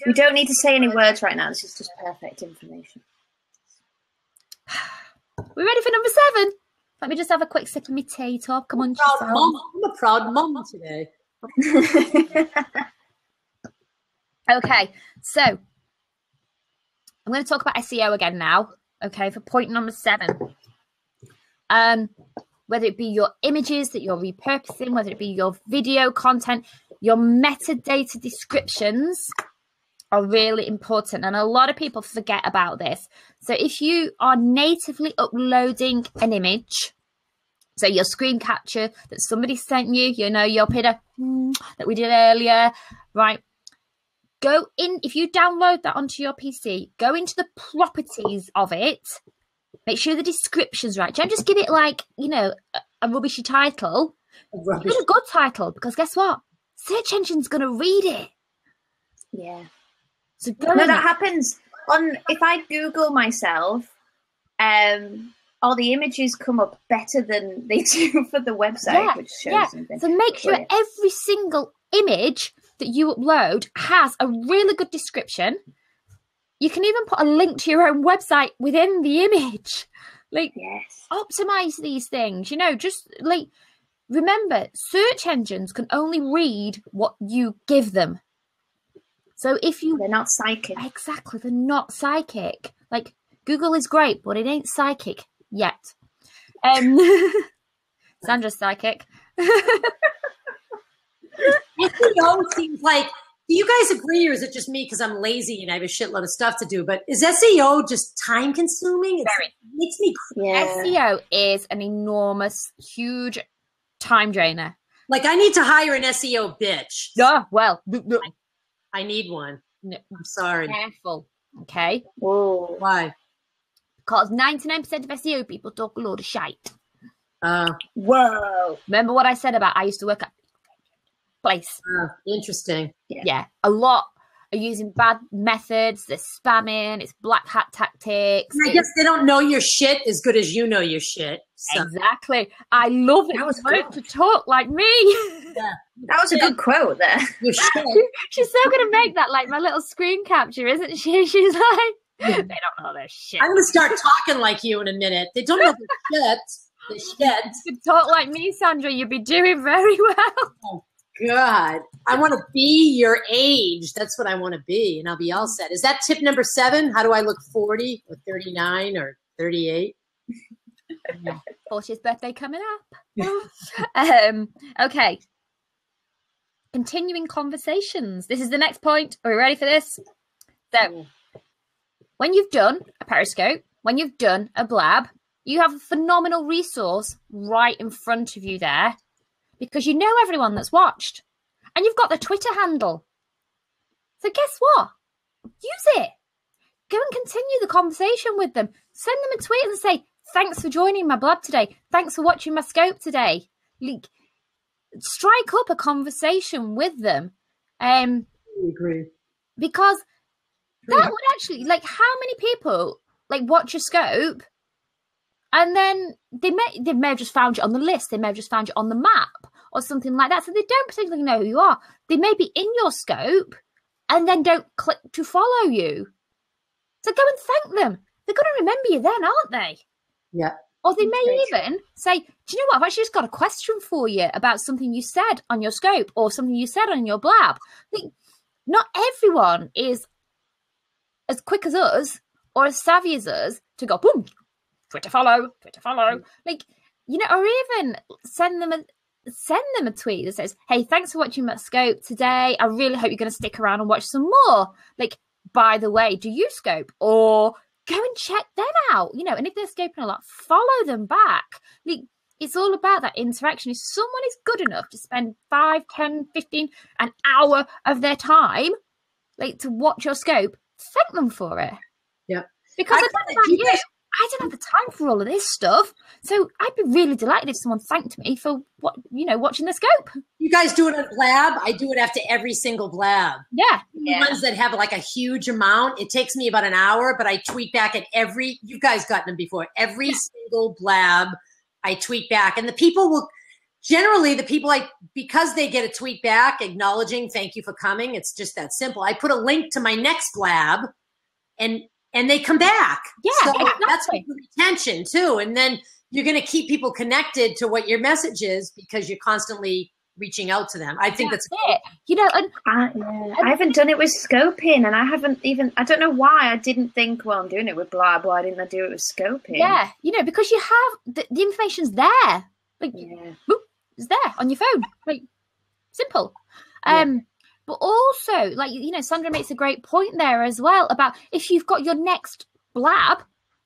[SPEAKER 2] We don't need to say any words right now. This is just perfect information.
[SPEAKER 1] We ready for number 7? Let me just have a quick sip of my tea, Top. Come on,
[SPEAKER 3] I'm a proud mum today.
[SPEAKER 1] Okay, so I'm going to talk about SEO again now. Okay, for point number 7. Whether it be your images that you're repurposing, whether it be your video content, your metadata descriptions are really important, and a lot of people forget about this. So if you are natively uploading an image, so your screen capture that somebody sent you, you know, your picture that we did earlier, right? Go in, if you download that onto your PC, go into the properties of it, make sure the description's right. Don't just give it like, you know, a rubbishy title. Give it a good title, because guess what? Search engine's going to read it.
[SPEAKER 2] Yeah.
[SPEAKER 1] So
[SPEAKER 2] no, that happens if I Google myself, all the images come up better than they do for the website, which shows something.
[SPEAKER 1] So make sure every single image that you upload has a really good description. You can even put a link to your own website within the image. Like, optimize these things, you know, just like, remember, search engines can only read what you give them. So if you...
[SPEAKER 2] They're not psychic.
[SPEAKER 1] Exactly, they're not psychic. Like, Google is great, but it ain't psychic yet. Sandra's psychic.
[SPEAKER 3] SEO seems like... Do you guys agree, or is it just me because I'm lazy and I have a shitload of stuff to do? But is SEO just time-consuming? It makes me crazy.
[SPEAKER 1] SEO is an enormous, huge time drainer.
[SPEAKER 3] Like, I need to hire an SEO bitch.
[SPEAKER 1] Yeah, well...
[SPEAKER 3] I need one.
[SPEAKER 1] No,
[SPEAKER 3] I'm sorry.
[SPEAKER 1] Careful, okay?
[SPEAKER 2] Whoa.
[SPEAKER 3] Why?
[SPEAKER 1] Because 99% of SEO people talk a load of shite.
[SPEAKER 2] Whoa.
[SPEAKER 1] Remember what I said about I used to work at place?
[SPEAKER 3] Interesting.
[SPEAKER 1] Yeah, a lot. are using bad methods. They're spamming. It's black hat tactics.
[SPEAKER 3] I guess they don't know your shit as good as you know your shit. So.
[SPEAKER 1] Exactly. I love it.
[SPEAKER 2] That was
[SPEAKER 1] Learn to talk like me.
[SPEAKER 3] Yeah.
[SPEAKER 2] That was a good quote there.
[SPEAKER 3] Your shit.
[SPEAKER 1] She's so going to make that like my little screen capture, isn't she? She's like, they don't know their shit.
[SPEAKER 3] I'm going to start talking like you in a minute. They don't know their shit. The shit.
[SPEAKER 1] If you could talk like me, Sandra, you'd be doing very well.
[SPEAKER 3] Oh, God. I want to be your age. That's what I want to be, and I'll be all set. Is that tip number 7? How do I look 40 or 39 or 38?
[SPEAKER 1] 40th birthday coming up. Okay. Continuing conversations. This is the next point. Are we ready for this? So, when you've done a Periscope, when you've done a blab, you have a phenomenal resource right in front of you there because you know everyone that's watched and you've got the Twitter handle. So guess what? Use it. Go and continue the conversation with them. Send them a tweet and say, thanks for joining my blab today. Thanks for watching my scope today. Like, strike up a conversation with them.
[SPEAKER 3] I agree.
[SPEAKER 1] Because that would actually, like, how many people, like, watch your scope and then they may have just found you on the list. They may have just found you on the map or something like that. So they don't particularly know who you are. They may be in your scope and then don't click to follow you. So go and thank them. They're going to remember you then, aren't they?
[SPEAKER 3] Yeah.
[SPEAKER 1] Or they may even say, do you know what? I've actually just got a question for you about something you said on your scope or something you said on your blab. Like, not everyone is as quick as us or as savvy as us to go, boom, Twitter follow. Like, you know, or even send them a tweet that says, hey, thanks for watching my scope today. I really hope you're going to stick around and watch some more. Like, by the way, do you scope? Or go and check them out, you know, and if they're scoping a lot, follow them back. Like, it's all about that interaction. If someone is good enough to spend 5, 10, 15, an hour of their time, like, to watch your scope, thank them for it.
[SPEAKER 3] Yeah.
[SPEAKER 1] Because I don't have the time for all of this stuff. So I'd be really delighted if someone thanked me for watching the scope.
[SPEAKER 3] You guys do it on blab? I do it after every single blab.
[SPEAKER 1] Yeah.
[SPEAKER 3] The ones that have like a huge amount, it takes me about an hour, but I tweet back at you guys gotten them before, every single blab I tweet back. And the people will, generally because they get a tweet back acknowledging thank you for coming, it's just that simple. I put a link to my next blab and they come back. Yeah, so exactly. That's retention too. And then you're going to keep people connected to what your message is because you're constantly reaching out to them. I think that's
[SPEAKER 1] it. You know, and
[SPEAKER 2] I haven't done it with scoping, and I don't know why I didn't think, well, I'm doing it with blab. Why didn't I do it with scoping?
[SPEAKER 1] Yeah, you know, because you have the information's there. Like, whoop, it's there on your phone. Like, simple. But also, like, you know, Sandra makes a great point there as well about if you've got your next blab,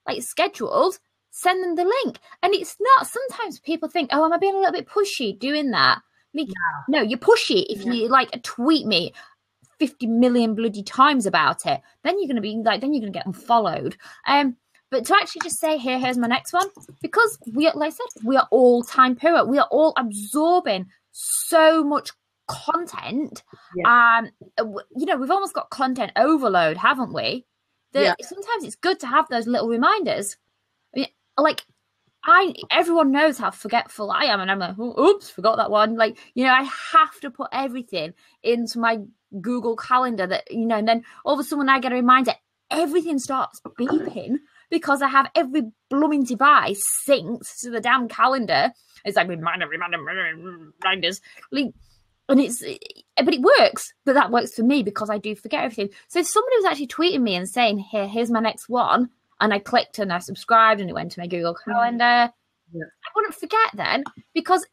[SPEAKER 1] like, scheduled, send them the link. And it's not, sometimes people think, oh, am I being a little bit pushy doing that? Like, no, you're pushy if you, like, tweet me 50 million bloody times about it. Then you're going to be, like, then you're going to get unfollowed. But to actually just say, here's my next one, because we, like I said, we are all time poor. We are all absorbing so much content. You know, we've almost got content overload, haven't we? Sometimes it's good to have those little reminders. I mean, like, everyone knows how forgetful I am, and I'm like, oops, forgot that one. Like, you know, I have to put everything into my Google Calendar that, you know, and then all of a sudden when I get a reminder, everything starts beeping because I have every blooming device synced to the damn calendar. It's like reminders. Like, and but it works. But that works for me because I do forget everything. So if somebody was actually tweeting me and saying, here's my next one, and I clicked and I subscribed and it went to my Google Calendar, I wouldn't forget then, because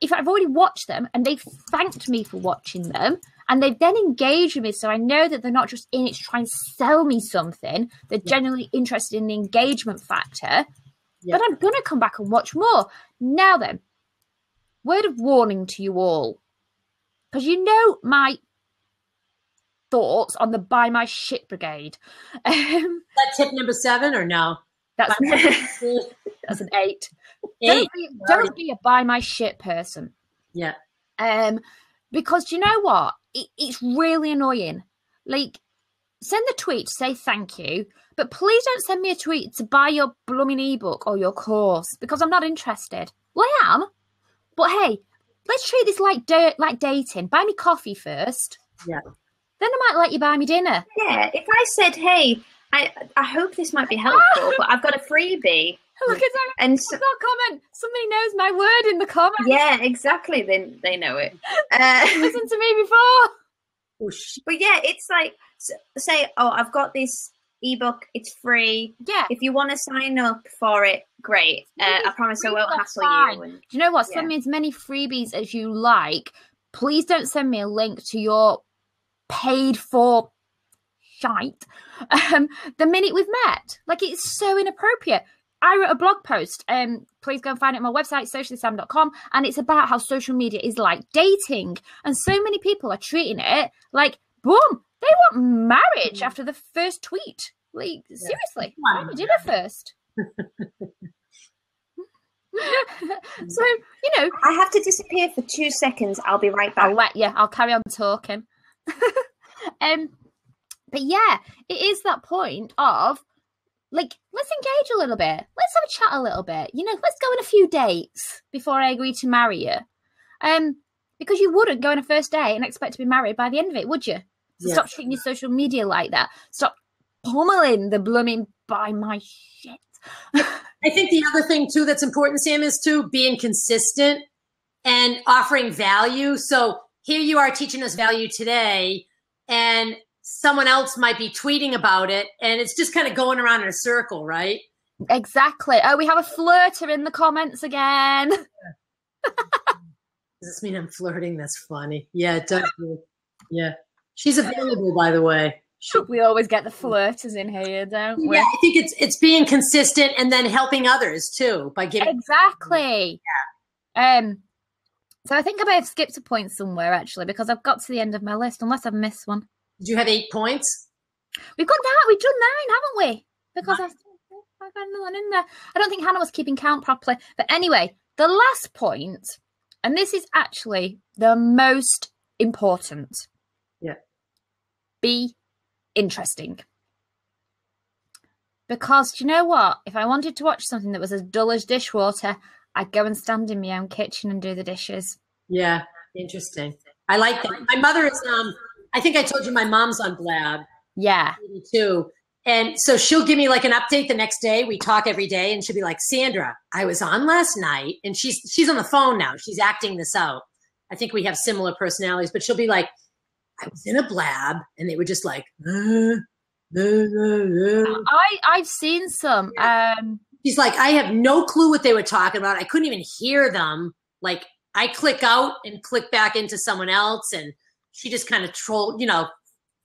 [SPEAKER 1] if I've already watched them and they've thanked me for watching them and they've then engaged with me, so I know that they're not just in it to try and sell me something, they're genuinely interested in the engagement factor, then I'm going to come back and watch more. Now then, word of warning to you all, because you know my thoughts on the Buy My Shit Brigade.
[SPEAKER 3] That tip number 7 or no?
[SPEAKER 1] That's an 8. Don't be a Buy My Shit person.
[SPEAKER 3] Yeah.
[SPEAKER 1] Because you know what? It's really annoying like, send the tweet to say thank you, but please don't send me a tweet to buy your blooming ebook or your course, because I'm not interested. Well, I am, but hey, let's treat this like dating. Buy me coffee first.
[SPEAKER 3] Yeah.
[SPEAKER 1] Then I might let you buy me dinner.
[SPEAKER 2] Yeah, if I said, hey, I hope this might be helpful, but I've got a freebie.
[SPEAKER 1] Look at that. And that comment. Somebody knows my word in the comments.
[SPEAKER 2] Yeah, exactly. They know it.
[SPEAKER 1] Listen to me before.
[SPEAKER 2] But yeah, it's like, say, oh, I've got this ebook. It's free.
[SPEAKER 1] Yeah.
[SPEAKER 2] If you want to sign up for it, great. I promise I won't hassle you.
[SPEAKER 1] Do you know what? Send me as many freebies as you like. Please don't send me a link to your paid for shite the minute we've met. Like, it's so inappropriate. I wrote a blog post, please go and find it on my website, sociallysam.com, and it's about how social media is like dating, and so many people are treating it like, boom, they want marriage after the first tweet. Like, seriously, buy me dinner first. So, you know,
[SPEAKER 2] I have to disappear for 2 seconds. I'll be right back.
[SPEAKER 1] I'll carry on talking. But yeah, it is that point of, like, let's engage a little bit. Let's have a chat a little bit. You know, let's go on a few dates before I agree to marry you. Because you wouldn't go on a first date and expect to be married by the end of it, would you? So stop treating your social media like that. Stop pummeling the blooming buy my shit.
[SPEAKER 3] I think the other thing, too, that's important, Sam, is, too, being consistent and offering value. So here you are teaching us value today, and someone else might be tweeting about it, and it's just kind of going around in a circle, right?
[SPEAKER 1] Exactly. Oh, we have a flirter in the comments again.
[SPEAKER 3] Does this mean I'm flirting? That's funny. Yeah, it does. Yeah. She's available, by the way.
[SPEAKER 1] We always get the flirters in here, don't we?
[SPEAKER 3] Yeah, I think it's being consistent and then helping others, too, by giving.
[SPEAKER 1] Exactly. Yeah. So I think I may have skipped a point somewhere, actually, because I've got to the end of my list, unless I've missed one.
[SPEAKER 3] Did you have 8 points?
[SPEAKER 1] We've got that. We've done 9, haven't we? Because I've got another one in there. I don't think Hannah was keeping count properly. But anyway, the last point, and this is actually the most important.
[SPEAKER 3] Yeah.
[SPEAKER 1] Be interesting. Because, do you know what? If I wanted to watch something that was as dull as dishwater, I'd go and stand in my own kitchen and do the dishes.
[SPEAKER 3] Yeah, interesting. I like that. My mother is, I think I told you my mom's on Blab.
[SPEAKER 1] Yeah.
[SPEAKER 3] Too. And so she'll give me like an update the next day. We talk every day, and she'll be like, Sandra, I was on last night, and she's on the phone now. She's acting this out. I think we have similar personalities, but she'll be like, I was in a Blab, and they were just like,
[SPEAKER 1] I've seen some.
[SPEAKER 3] She's like, I have no clue what they were talking about. I couldn't even hear them. Like, I click out and click back into someone else, and she just kind of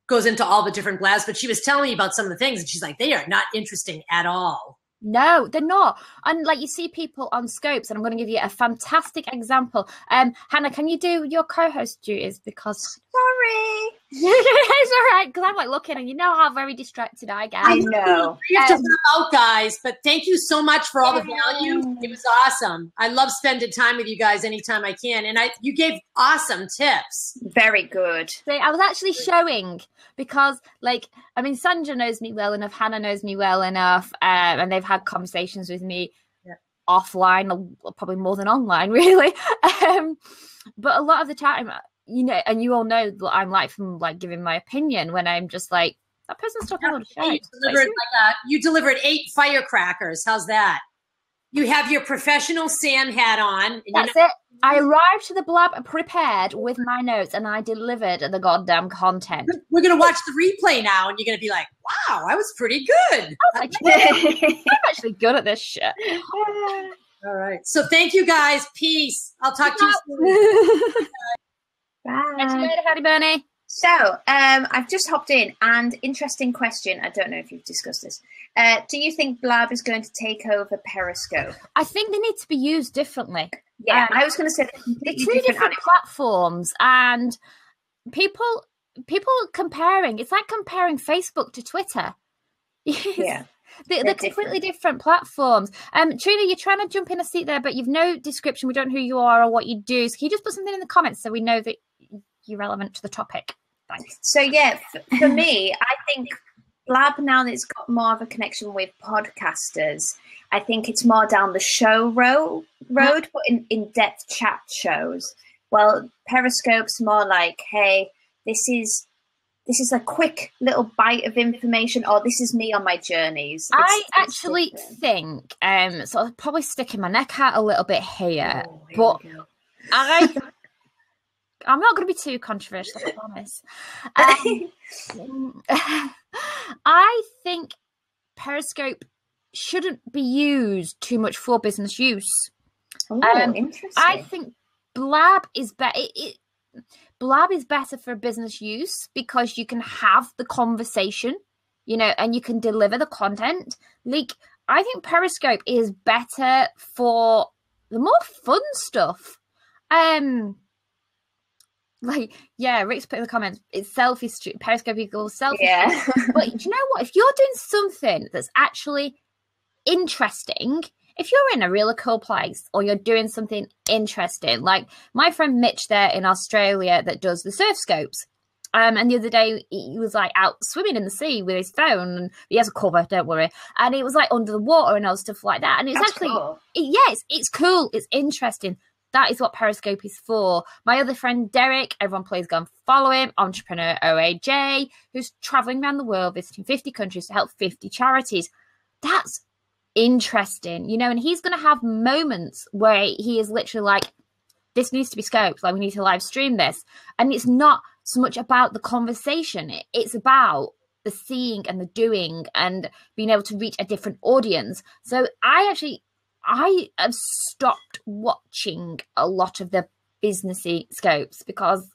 [SPEAKER 3] goes into all the different Blabs. But she was telling me about some of the things, and she's like, they are not interesting at all.
[SPEAKER 1] No, they're not. And like, you see people on Scopes, and I'm going to give you a fantastic example. Hannah, can you do your co-host duties? Because
[SPEAKER 2] sorry.
[SPEAKER 1] It's all right, because I'm like looking, and you know how very distracted I get.
[SPEAKER 2] I know.
[SPEAKER 3] You have to help out, guys. But thank you so much for all the value. It was awesome. I love spending time with you guys anytime I can. And you gave awesome tips.
[SPEAKER 2] Very good.
[SPEAKER 1] See, I was actually showing because, like, I mean, Sandra knows me well enough, Hannah knows me well enough, and they've had conversations with me offline, probably more than online, really. But a lot of the time, you know, and you all know that I'm like, from like giving my opinion when I'm just like, that person's talking about a shit.
[SPEAKER 3] You delivered 8 firecrackers. How's that? You have your professional Sam hat on. And
[SPEAKER 1] that's it. I arrived to the Blab prepared with my notes, and I delivered the goddamn content.
[SPEAKER 3] We're going to watch the replay now, and you're going to be like, wow, I was pretty good.
[SPEAKER 1] I'm actually good at this shit.
[SPEAKER 3] All right. So thank you, guys. Peace. I'll talk to you soon.
[SPEAKER 2] Bye.
[SPEAKER 1] Catch you later, Hattie Bernie.
[SPEAKER 2] So, I've just hopped in, and interesting question. I don't know if you've discussed this. Do you think Blab is going to take over Periscope?
[SPEAKER 1] I think they need to be used differently.
[SPEAKER 2] Yeah, I was going to say they're completely
[SPEAKER 1] two different platforms, and people comparing. It's like comparing Facebook to Twitter.
[SPEAKER 2] Yeah.
[SPEAKER 1] They're completely different platforms. Trina, you're trying to jump in a seat there, but you've no description. We don't know who you are or what you do. So can you just put something in the comments so we know that you're relevant to the topic? Thanks.
[SPEAKER 2] So yeah, for me, I think Blab, now that it's got more of a connection with podcasters, I think it's more down the show road, but in-depth chat shows. Well, Periscope's more like, hey, this is a quick little bite of information, or this is me on my journeys.
[SPEAKER 1] I actually think, so I'll probably sticking my neck out a little bit here, but I'm not going to be too controversial, I promise. I think Periscope shouldn't be used too much for business use.
[SPEAKER 2] Interesting.
[SPEAKER 1] I think Blab is better. Blab is better for business use because you can have the conversation, and you can deliver the content. Like, I think Periscope is better for the more fun stuff. Rick's put in the comments, it's selfie Periscope equals selfie.
[SPEAKER 2] Yeah.
[SPEAKER 1] But do you know what? If you're doing something that's actually interesting, if you're in a really cool place or you're doing something interesting, like my friend Mitch there in Australia that does the surf scopes, and the other day he was like out swimming in the sea with his phone, and he has a cover, don't worry, and it was like under the water and all stuff like that, and it's actually cool. It's cool, it's interesting. That is what Periscope is for. My other friend Derek, everyone please go and follow him, Entrepreneur OAJ, who's traveling around the world visiting 50 countries to help 50 charities. That's interesting, and he's going to have moments where he is literally like, this needs to be scoped, like we need to live stream this. And it's not so much about the conversation. It's about the seeing and the doing and being able to reach a different audience. So I have stopped watching a lot of the businessy scopes because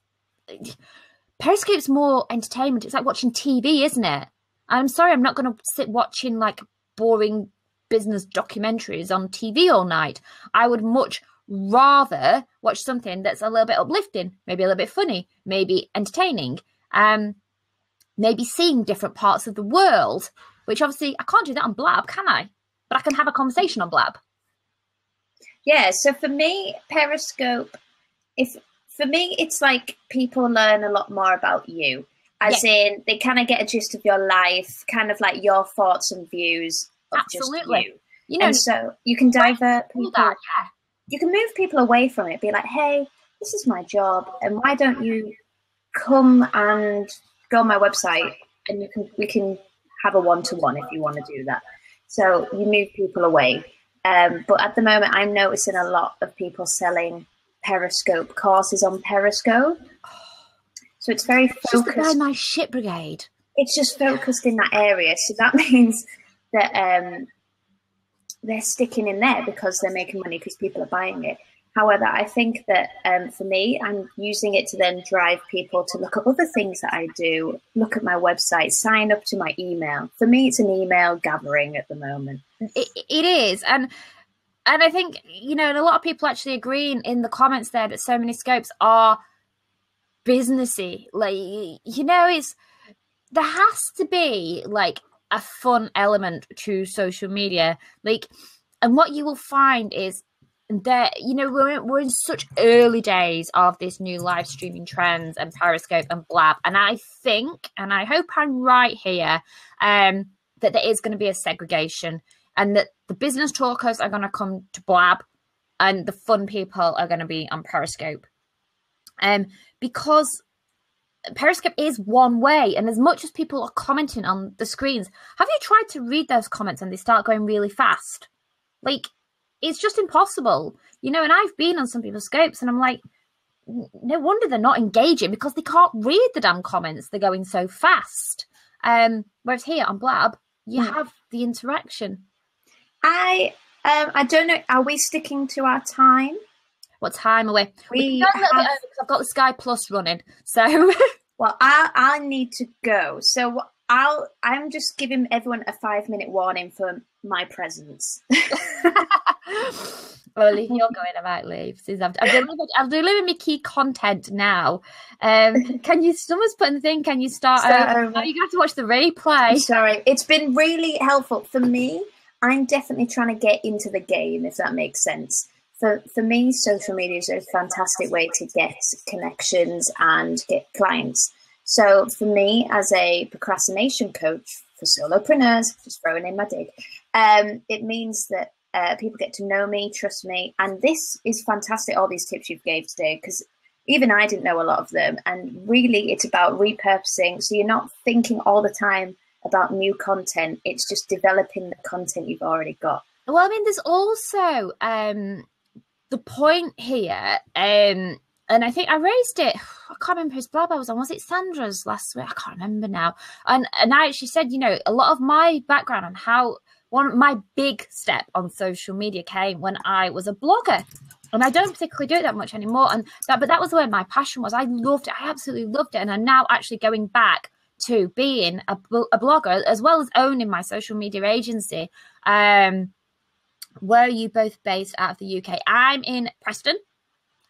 [SPEAKER 1] Periscope's more entertainment. It's like watching TV, isn't it? I'm sorry, I'm not going to sit watching like boring business documentaries on TV all night. I would much rather watch something that's a little bit uplifting, maybe a little bit funny, maybe entertaining, maybe seeing different parts of the world, which obviously I can't do that on Blab, can I? But I can have a conversation on Blab.
[SPEAKER 2] Yeah, so for me, Periscope, it's like people learn a lot more about you. As in, they kind of get a gist of your life, kind of like your thoughts and views of
[SPEAKER 1] Absolutely.
[SPEAKER 2] just you. And so you can divert people. You can move people away from it. Be like, hey, this is my job, and why don't you come and go on my website, and we can have a one-to-one if you want to do that. So you move people away. But at the moment, I'm noticing a lot of people selling Periscope courses on Periscope. So it's very focused.
[SPEAKER 1] Just by my shit brigade.
[SPEAKER 2] It's just focused in that area. So that means that they're sticking in there because they're making money because people are buying it. However, I think that for me, I'm using it to then drive people to look at other things that I do, look at my website, sign up to my email. For me, it's an email gathering at the moment.
[SPEAKER 1] It is. And I think, and a lot of people actually agreeing in the comments there that so many scopes are businessy. Like, there has to be like a fun element to social media. Like, and what you will find is that, we're in such early days of this new live streaming trends and Periscope and Blab. And I think, and I hope I'm right here, that there is going to be a segregation and that the business talkers are going to come to Blab and the fun people are going to be on Periscope. Because Periscope is one way, and as much as people are commenting on the screens, have you tried to read those comments and they start going really fast? Like, it's just impossible, and I've been on some people's scopes and I'm like, no wonder they're not engaging because they can't read the damn comments. They're going so fast. Whereas here on Blab, you have the interaction. I
[SPEAKER 2] don't know. Are we sticking to our time?
[SPEAKER 1] What time are we? We go a little bit over because I've got the Sky Plus running. So,
[SPEAKER 2] well, I need to go. So I'm just giving everyone a 5-minute warning for my presence.
[SPEAKER 1] Well, you're going about leave. I've delivered my key content now. Someone's putting the thing, can you start over? Oh, you have to watch the replay.
[SPEAKER 2] Sorry. It's been really helpful for me. I'm definitely trying to get into the game, if that makes sense. For me, social media is a fantastic way to get connections and get clients. So for me, as a procrastination coach for solopreneurs, just throwing in my dig, it means that people get to know me, trust me. And this is fantastic, all these tips you've gave today, because even I didn't know a lot of them. And really, it's about repurposing. So you're not thinking all the time about new content. It's just developing the content you've already got.
[SPEAKER 1] Well, I mean, there's also the point here, and I think I raised it. I can't remember whose blog I was on. Was it Sandra's last week? I can't remember now. And I actually said, a lot of my background on how my big step on social media came when I was a blogger. And I don't particularly do it that much anymore. But that was where my passion was. I loved it. I absolutely loved it. And I'm now actually going back to being a blogger, as well as owning my social media agency. Where are you both based out of the UK? I'm in Preston,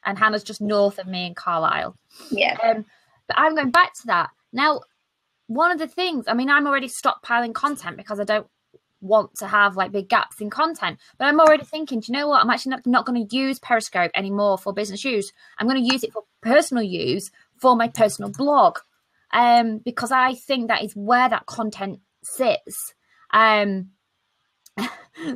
[SPEAKER 1] and Hannah's just north of me in Carlisle.
[SPEAKER 2] Yeah.
[SPEAKER 1] But I'm going back to that. Now, one of the things, I mean, I'm already stockpiling content because I don't want to have like big gaps in content, but I'm already thinking, do you know what? I'm actually not going to use Periscope anymore for business use. I'm going to use it for personal use for my personal blog, because I think that is where that content sits.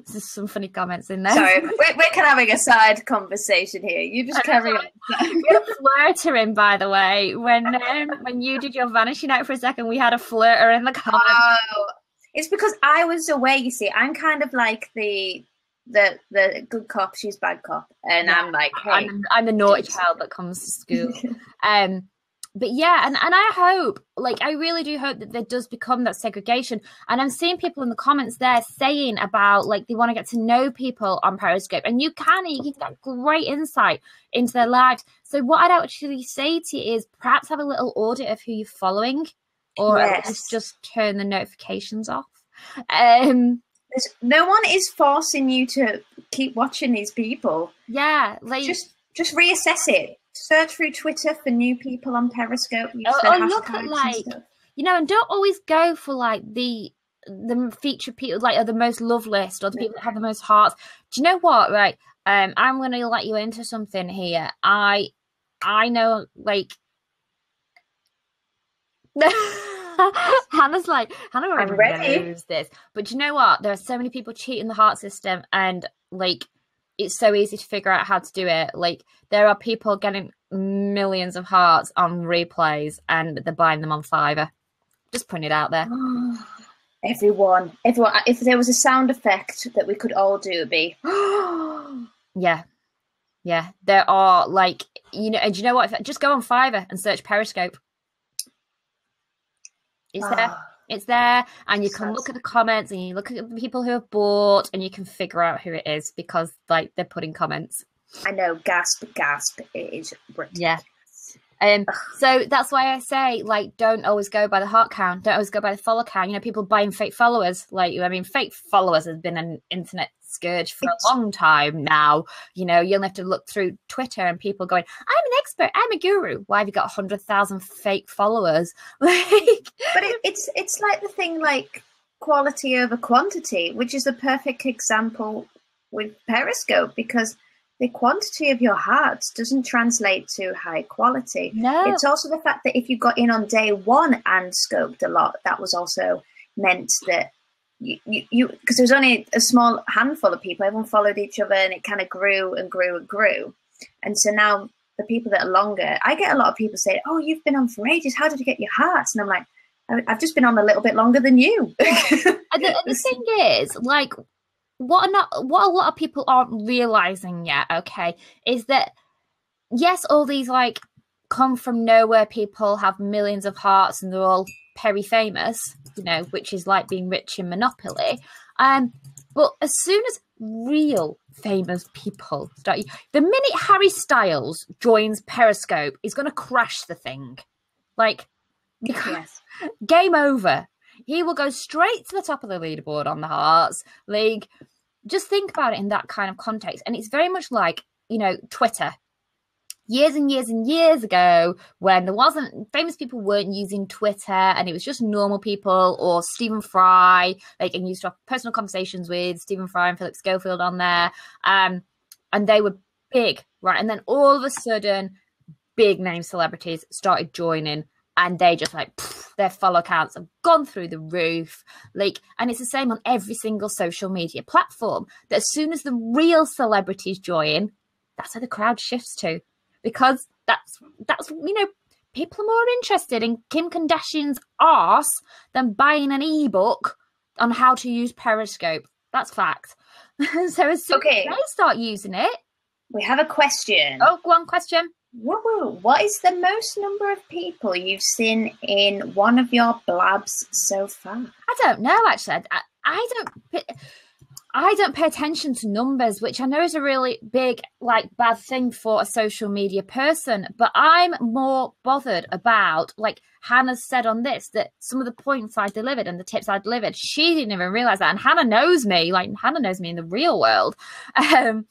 [SPEAKER 1] There's some funny comments in there.
[SPEAKER 2] Sorry, we're kind of having a side conversation here. You just carry on.
[SPEAKER 1] You're flirting, by the way. When you did your vanishing out for a second, we had a flirter in the comments.
[SPEAKER 2] Oh, it's because I was away. You see, I'm kind of like the good cop, she's bad cop, and yeah, I'm like, hey,
[SPEAKER 1] I'm the naughty child that comes to school. But yeah, and I hope, like, I really do hope that there does become that segregation. And I'm seeing people in the comments there saying about, like, they want to get to know people on Periscope. And you can get great insight into their lives. So what I'd actually say to you is perhaps have a little audit of who you're following, or at least just turn the notifications off.
[SPEAKER 2] No one is forcing you to keep watching these people.
[SPEAKER 1] Yeah. Like,
[SPEAKER 2] just reassess it. Search through Twitter for new people on Periscope.
[SPEAKER 1] Look at, like, and don't always go for like the featured people, like, are the most love list or the people that have the most hearts. Do you know what? Right, I'm going to let you into something here. I know, like, Hannah already knows this, but do you know what? There are so many people cheating the heart system, and like, it's so easy to figure out how to do it. Like, there are people getting millions of hearts on replays and they're buying them on Fiverr. Just putting it out there.
[SPEAKER 2] Everyone. If there was a sound effect that we could all do, it'd be.
[SPEAKER 1] Yeah. There are, like, and do you know what? Just go on Fiverr and search Periscope. It's there, and you can look at the comments, and you look at the people who have bought, and you can figure out who it is because, like, they're putting comments.
[SPEAKER 2] I know, gasp, it is ridiculous.
[SPEAKER 1] Yeah. So that's why I say, like, don't always go by the heart count, don't always go by the follow count. People buying fake followers. Like, I mean, fake followers has been an internet scourge for a long time now. You'll have to look through Twitter and people going, I'm an expert, I'm a guru. Why have you got 100,000 fake followers?
[SPEAKER 2] But it's like the thing, like, quality over quantity, which is a perfect example with Periscope, because the quantity of your hearts doesn't translate to high quality.
[SPEAKER 1] No.
[SPEAKER 2] It's also the fact that if you got in on day one and scoped a lot, that was also meant that you because there was only a small handful of people, everyone followed each other, and it kind of grew and grew and grew. And so now the people that are longer, I get a lot of people saying, oh, you've been on for ages, how did you get your hearts? And I'm like, I've just been on a little bit longer than you.
[SPEAKER 1] And the thing is, like, what a lot of people aren't realizing yet, okay, is that yes, all these, like, come from nowhere people have millions of hearts and they're all famous, which is like being rich in Monopoly. But as soon as real famous people start, the minute Harry Styles joins Periscope, he's going to crash the thing. Like, because game over. He will go straight to the top of the leaderboard on the Hearts League. Just think about it in that kind of context. And it's very much like, Twitter. Years and years and years ago, when famous people weren't using Twitter and it was just normal people, or Stephen Fry, like, and you used to have personal conversations with Stephen Fry and Philip Schofield on there. And they were big, right? And then all of a sudden, big name celebrities started joining and they just like their follow counts have gone through the roof. Like, and it's the same on every single social media platform, that as soon as the real celebrities join, that's where the crowd shifts to, because that's people are more interested in Kim Kardashian's arse than buying an ebook on how to use Periscope. That's fact. So as soon as they start using it,
[SPEAKER 2] we have a question.
[SPEAKER 1] Oh, go on, question.
[SPEAKER 2] Woo-woo. What is the most number of people you've seen in one of your blabs so far?
[SPEAKER 1] I don't know, actually. I don't pay attention to numbers, which I know is a really big, like, bad thing for a social media person. But I'm more bothered about, like Hannah said on this, that some of the points I delivered and the tips I delivered, she didn't even realize that. And Hannah knows me, like Hannah knows me in the real world.
[SPEAKER 2] The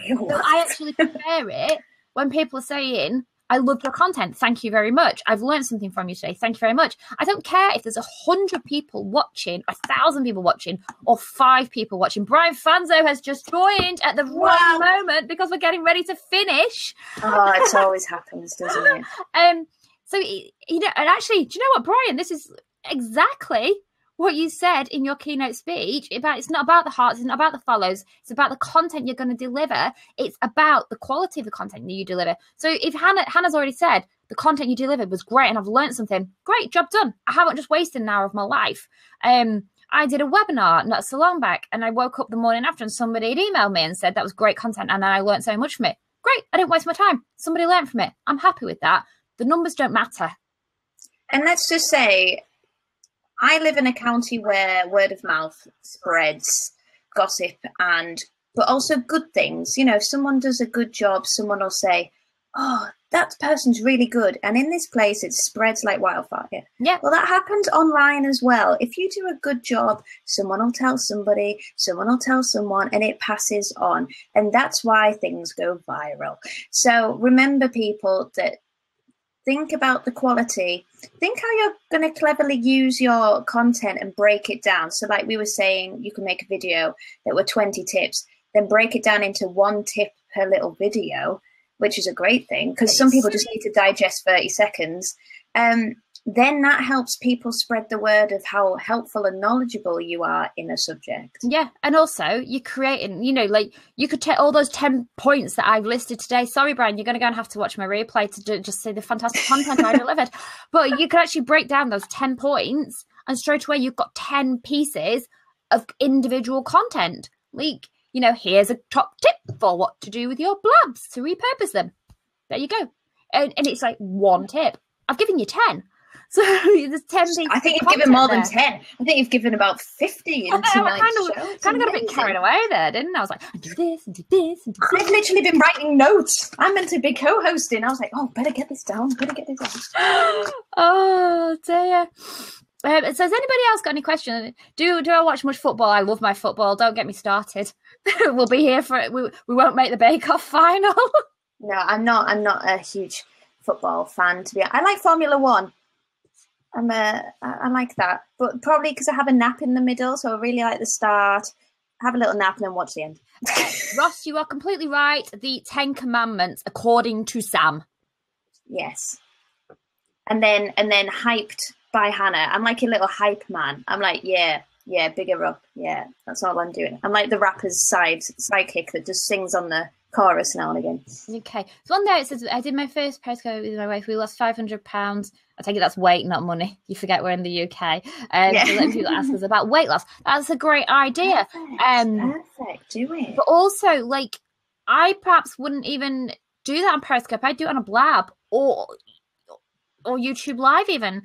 [SPEAKER 2] real world.
[SPEAKER 1] So I actually compare it when people are saying, I love your content, thank you very much. I've learned something from you today, thank you very much. I don't care if there's 100 people watching, 1,000 people watching, or 5 people watching. Brian Fanzo has just joined at the wrong moment because we're getting ready to finish.
[SPEAKER 2] Oh, it always happens, doesn't it?
[SPEAKER 1] So, and actually, do you know what, Brian? This is exactly what you said in your keynote speech about, it's not about the hearts, it's not about the follows, it's about the content you're going to deliver. It's about the quality of the content that you deliver. So if Hannah's already said the content you delivered was great and I've learned something, great, job done. I haven't just wasted an hour of my life. I did a webinar not so long back, and I woke up the morning after and somebody had emailed me and said that was great content and I learned so much from it. Great, I didn't waste my time. Somebody learned from it. I'm happy with that. The numbers don't matter.
[SPEAKER 2] And let's just say, I live in a county where word of mouth spreads gossip but also good things. You know, if someone does a good job, someone will say, oh, that person's really good. And in this place, it spreads like wildfire.
[SPEAKER 1] Yeah.
[SPEAKER 2] Well, that happens online as well. If you do a good job, someone will tell somebody, someone will tell someone, and it passes on. And that's why things go viral. So remember, people, that think about the quality. Think how you're going to cleverly use your content and break it down. So like we were saying, you can make a video that were 20 tips, then break it down into 1 tip per little video, which is a great thing because some people just need to digest 30 seconds. Then that helps people spread the word of how helpful and knowledgeable you are in a subject.
[SPEAKER 1] Yeah, and also you're creating, like you could take all those 10 points that I've listed today. Sorry, Brian, you're going to go and have to watch my replay to just see the fantastic content I delivered. But you could actually break down those 10 points and straight away you've got 10 pieces of individual content. Like, here's a top tip for what to do with your blabs to repurpose them. There you go. And it's like 1 tip. I've given you 10. So there's 10 things.
[SPEAKER 2] I think you've given more than 10. I think you've given about 50 into my show.
[SPEAKER 1] Kind of got a bit carried away there, didn't I? I was like, I do this and do this and do this.
[SPEAKER 2] I've literally been writing notes. I'm meant to be co-hosting. I was like, oh, better get this down.
[SPEAKER 1] Oh, dear. So has anybody else got any questions? Do I watch much football? I love my football. Don't get me started. We'll be here for it. We won't make the Bake Off final.
[SPEAKER 2] No, I'm not a huge football fan, to be honest. I like Formula 1. I like that, but probably because I have a nap in the middle, so I really like the start, have a little nap, and then watch the end.
[SPEAKER 1] Ross, you are completely right. The 10 Commandments, according to Sam.
[SPEAKER 2] Yes, and then hyped by Hannah. I'm like a little hype man. I'm like, yeah, bigger up. Yeah, that's all I'm doing. I'm like the rapper's sidekick that just sings on the chorus now and again.
[SPEAKER 1] Okay, so on there it says, I did my first Periscope with my wife. We lost £500. I take it that's weight, not money. You forget we're in the UK. So letting people ask us about weight loss. That's a great idea.
[SPEAKER 2] Perfect. Do it.
[SPEAKER 1] But also, like, I perhaps wouldn't even do that on Periscope. I'd do it on a blab or YouTube Live even.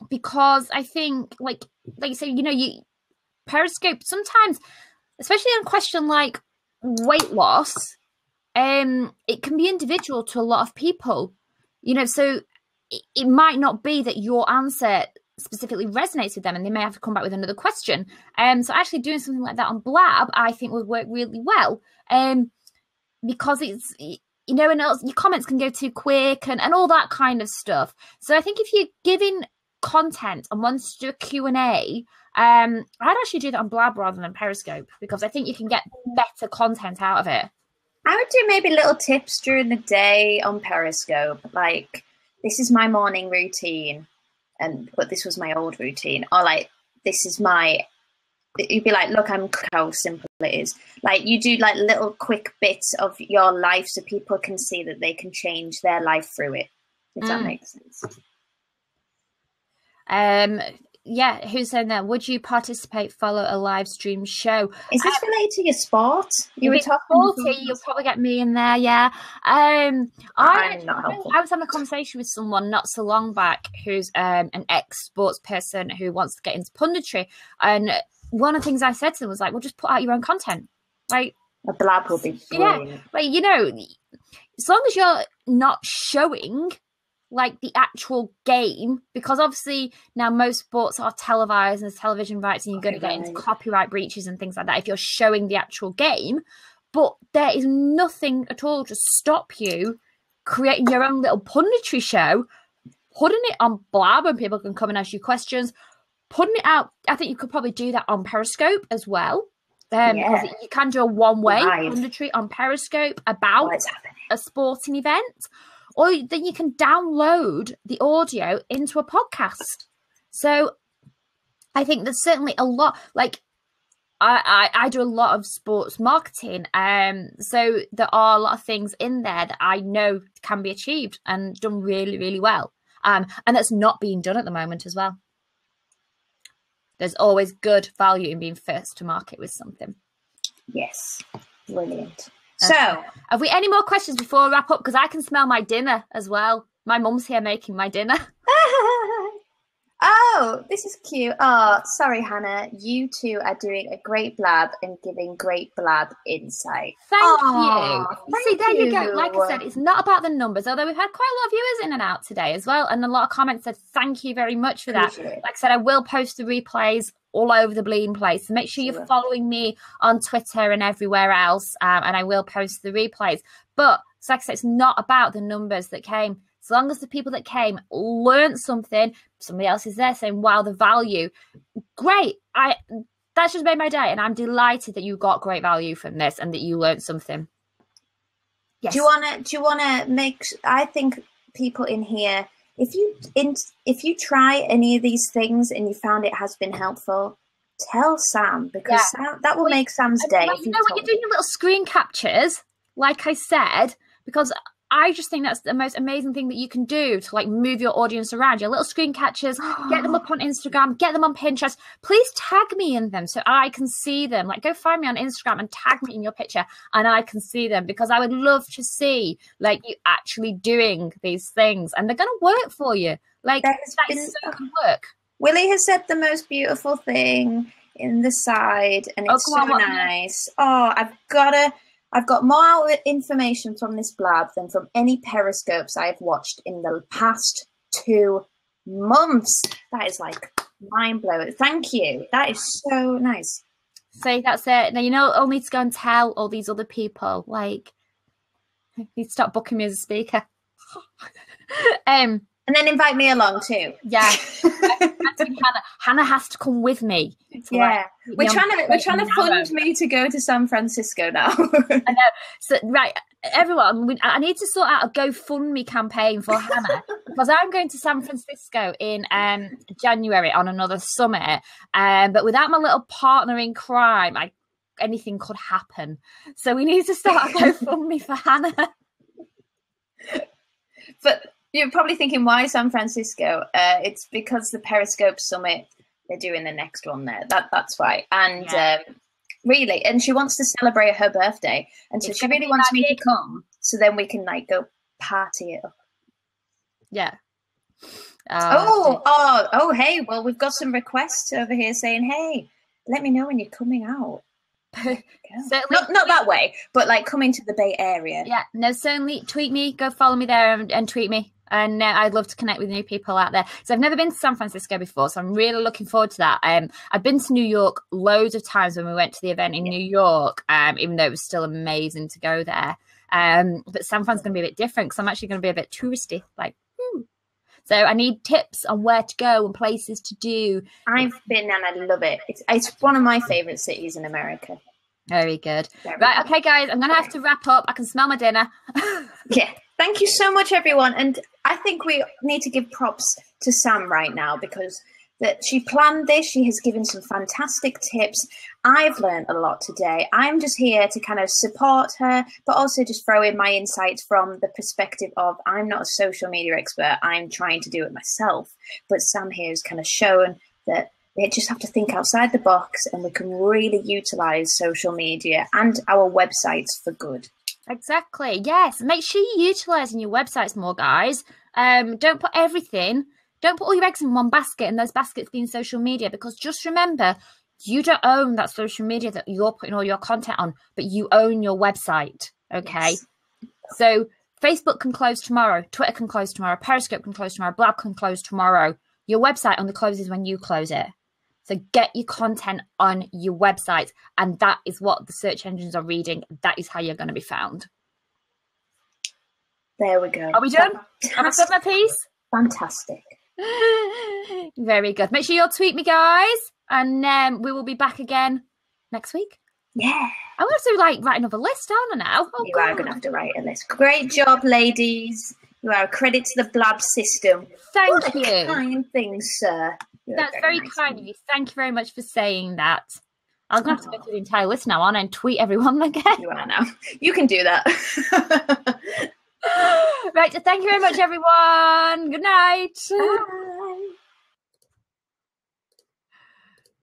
[SPEAKER 1] Because I think, like you say, Periscope sometimes, especially on a question like weight loss, it can be individual to a lot of people. So it might not be that your answer specifically resonates with them and they may have to come back with another question. So actually doing something like that on Blab, I think would work really well. Because it's, and your comments can go too quick and all that kind of stuff. So I think if you're giving content and wants to do a Q&A, I'd actually do that on Blab rather than Periscope because I think you can get better content out of it.
[SPEAKER 2] I would do maybe little tips during the day on Periscope, like this is my morning routine, but this was my old routine, or like this is my. You'd be like, look, how simple it is. Like you do like little quick bits of your life so people can see that they can change their life through it. If that makes sense.
[SPEAKER 1] Yeah, who's saying that? Would you participate, follow a live stream show?
[SPEAKER 2] Is this related to your sport? You were talking
[SPEAKER 1] sporty, you'll probably get me in there, yeah.
[SPEAKER 2] I'm not helpful.
[SPEAKER 1] I was having a conversation with someone not so long back who's an ex-sports person who wants to get into punditry. And one of the things I said to them was like, well, just put out your own content. Like,
[SPEAKER 2] a blab will be brilliant.
[SPEAKER 1] Yeah, like, you know, as long as you're not showing like the actual game, because obviously now most sports are televised and there's television rights and you're going to get into copyright breaches and things like that if you're showing the actual game. But there is nothing at all to stop you creating your own little punditry show, putting it on Blab and people can come and ask you questions, putting it out. I think you could probably do that on Periscope as well. Because you can do a one-way punditry on Periscope about a sporting event. Or then you can download the audio into a podcast. So I think there's certainly a lot, like I do a lot of sports marketing. So there are a lot of things in there that I know can be achieved and done really, really well. And that's not being done at the moment as well. There's always good value in being first to market with something.
[SPEAKER 2] Yes, brilliant. So,
[SPEAKER 1] have we any more questions before we wrap up? Because I can smell my dinner as well. My mum's here making my dinner.
[SPEAKER 2] Oh, this is cute. Oh, sorry, Hannah. You two are doing a great blab and giving great blab insight.
[SPEAKER 1] Thank you. See, there you go. Like I said, it's not about the numbers, although we've had quite a lot of viewers in and out today as well. And a lot of comments said, thank you very much for that. Like I said, I will post the replays all over the bleeding place. So make sure you're following me on Twitter and everywhere else. And I will post the replays. But like I said, it's not about the numbers that came. As long as the people that came learned something, somebody else is there saying, wow, the value. Great. That's just made my day. And I'm delighted that you got great value from this and that you learned something. Yes.
[SPEAKER 2] Do you wanna make, I think people in here, if you try any of these things and you found it has been helpful, tell Sam, because that will make Sam's day.
[SPEAKER 1] Well, you know what, you're doing your little screen captures, like I said, because I just think that's the most amazing thing that you can do to like move your audience around. Your little screen catchers, get them up on Instagram, get them on Pinterest. Please tag me in them so I can see them. Like go find me on Instagram and tag me in your picture and I can see them, because I would love to see like you actually doing these things and they're going to work for you. Like that's so good work.
[SPEAKER 2] Willie has said the most beautiful thing in the side and it's so nice. Oh, I've got more information from this blab than from any Periscopes I've watched in the past 2 months. That is like mind-blowing. Thank you. That is so nice.
[SPEAKER 1] See, that's it. Now, you know, I'll need to go and tell all these other people, like, you need to start booking me as a speaker.
[SPEAKER 2] And then invite me along too.
[SPEAKER 1] Yeah. Hannah has to come with me.
[SPEAKER 2] Yeah. We're trying to fund me to go to San Francisco now.
[SPEAKER 1] I know. So right, everyone, I need to sort out a GoFundMe campaign for Hannah because I'm going to San Francisco in January on another summit. But without my little partner in crime, anything could happen. So we need to start a GoFundMe for Hannah.
[SPEAKER 2] But you're probably thinking, why San Francisco? It's because the Periscope Summit, they're doing the next one there. That's why. And really, and she wants to celebrate her birthday. And so she really wants me to come so then we can like go party it up.
[SPEAKER 1] Yeah.
[SPEAKER 2] Hey, well, we've got some requests over here saying, hey, let me know when you're coming out. Not that way, but like coming to the Bay Area.
[SPEAKER 1] Yeah, no, certainly tweet me, go follow me there and tweet me. And I'd love to connect with new people out there. So I've never been to San Francisco before, so I'm really looking forward to that. I've been to New York loads of times when we went to the event in New York, even though it was still amazing to go there. But San Fran's going to be a bit different because I'm actually going to be a bit touristy. So I need tips on where to go and places to do.
[SPEAKER 2] I've been and I love it. It's one of my favourite cities in America.
[SPEAKER 1] Very good. Right, okay, guys, I'm going to have to wrap up. I can smell my dinner.
[SPEAKER 2] Yeah. Thank you so much, everyone. And I think we need to give props to Sam right now because that she planned this. She has given some fantastic tips. I've learned a lot today. I'm just here to kind of support her, but also just throw in my insights from the perspective of I'm not a social media expert. I'm trying to do it myself. But Sam here has kind of shown that we just have to think outside the box and we can really utilize social media and our websites for good.
[SPEAKER 1] Exactly. Yes. Make sure you're utilizing your websites more, guys. Don't put all your eggs in one basket and those baskets being social media, because just remember, you don't own that social media that you're putting all your content on, but you own your website. Okay. Yes. So Facebook can close tomorrow. Twitter can close tomorrow. Periscope can close tomorrow. Blab can close tomorrow. Your website only closes when you close it. So get your content on your website. And that is what the search engines are reading. That is how you're going to be found.
[SPEAKER 2] There we go.
[SPEAKER 1] Are we done? Have I said my piece?
[SPEAKER 2] Fantastic.
[SPEAKER 1] Very good. Make sure you'll tweet me, guys. And we will be back again next week.
[SPEAKER 2] Yeah.
[SPEAKER 1] I want to write another list, aren't I now?
[SPEAKER 2] You are going to have to write a list. Great job, ladies. You are a credit to the Blab system.
[SPEAKER 1] Thank you.
[SPEAKER 2] Kind thing, sir.
[SPEAKER 1] That's very kind of you. Thank you very much for saying that. I'm going to have to go through the entire list now, aren't I, and tweet everyone again.
[SPEAKER 2] You are now. You can do that.
[SPEAKER 1] Right, so thank you very much, everyone. Good night.
[SPEAKER 2] Bye.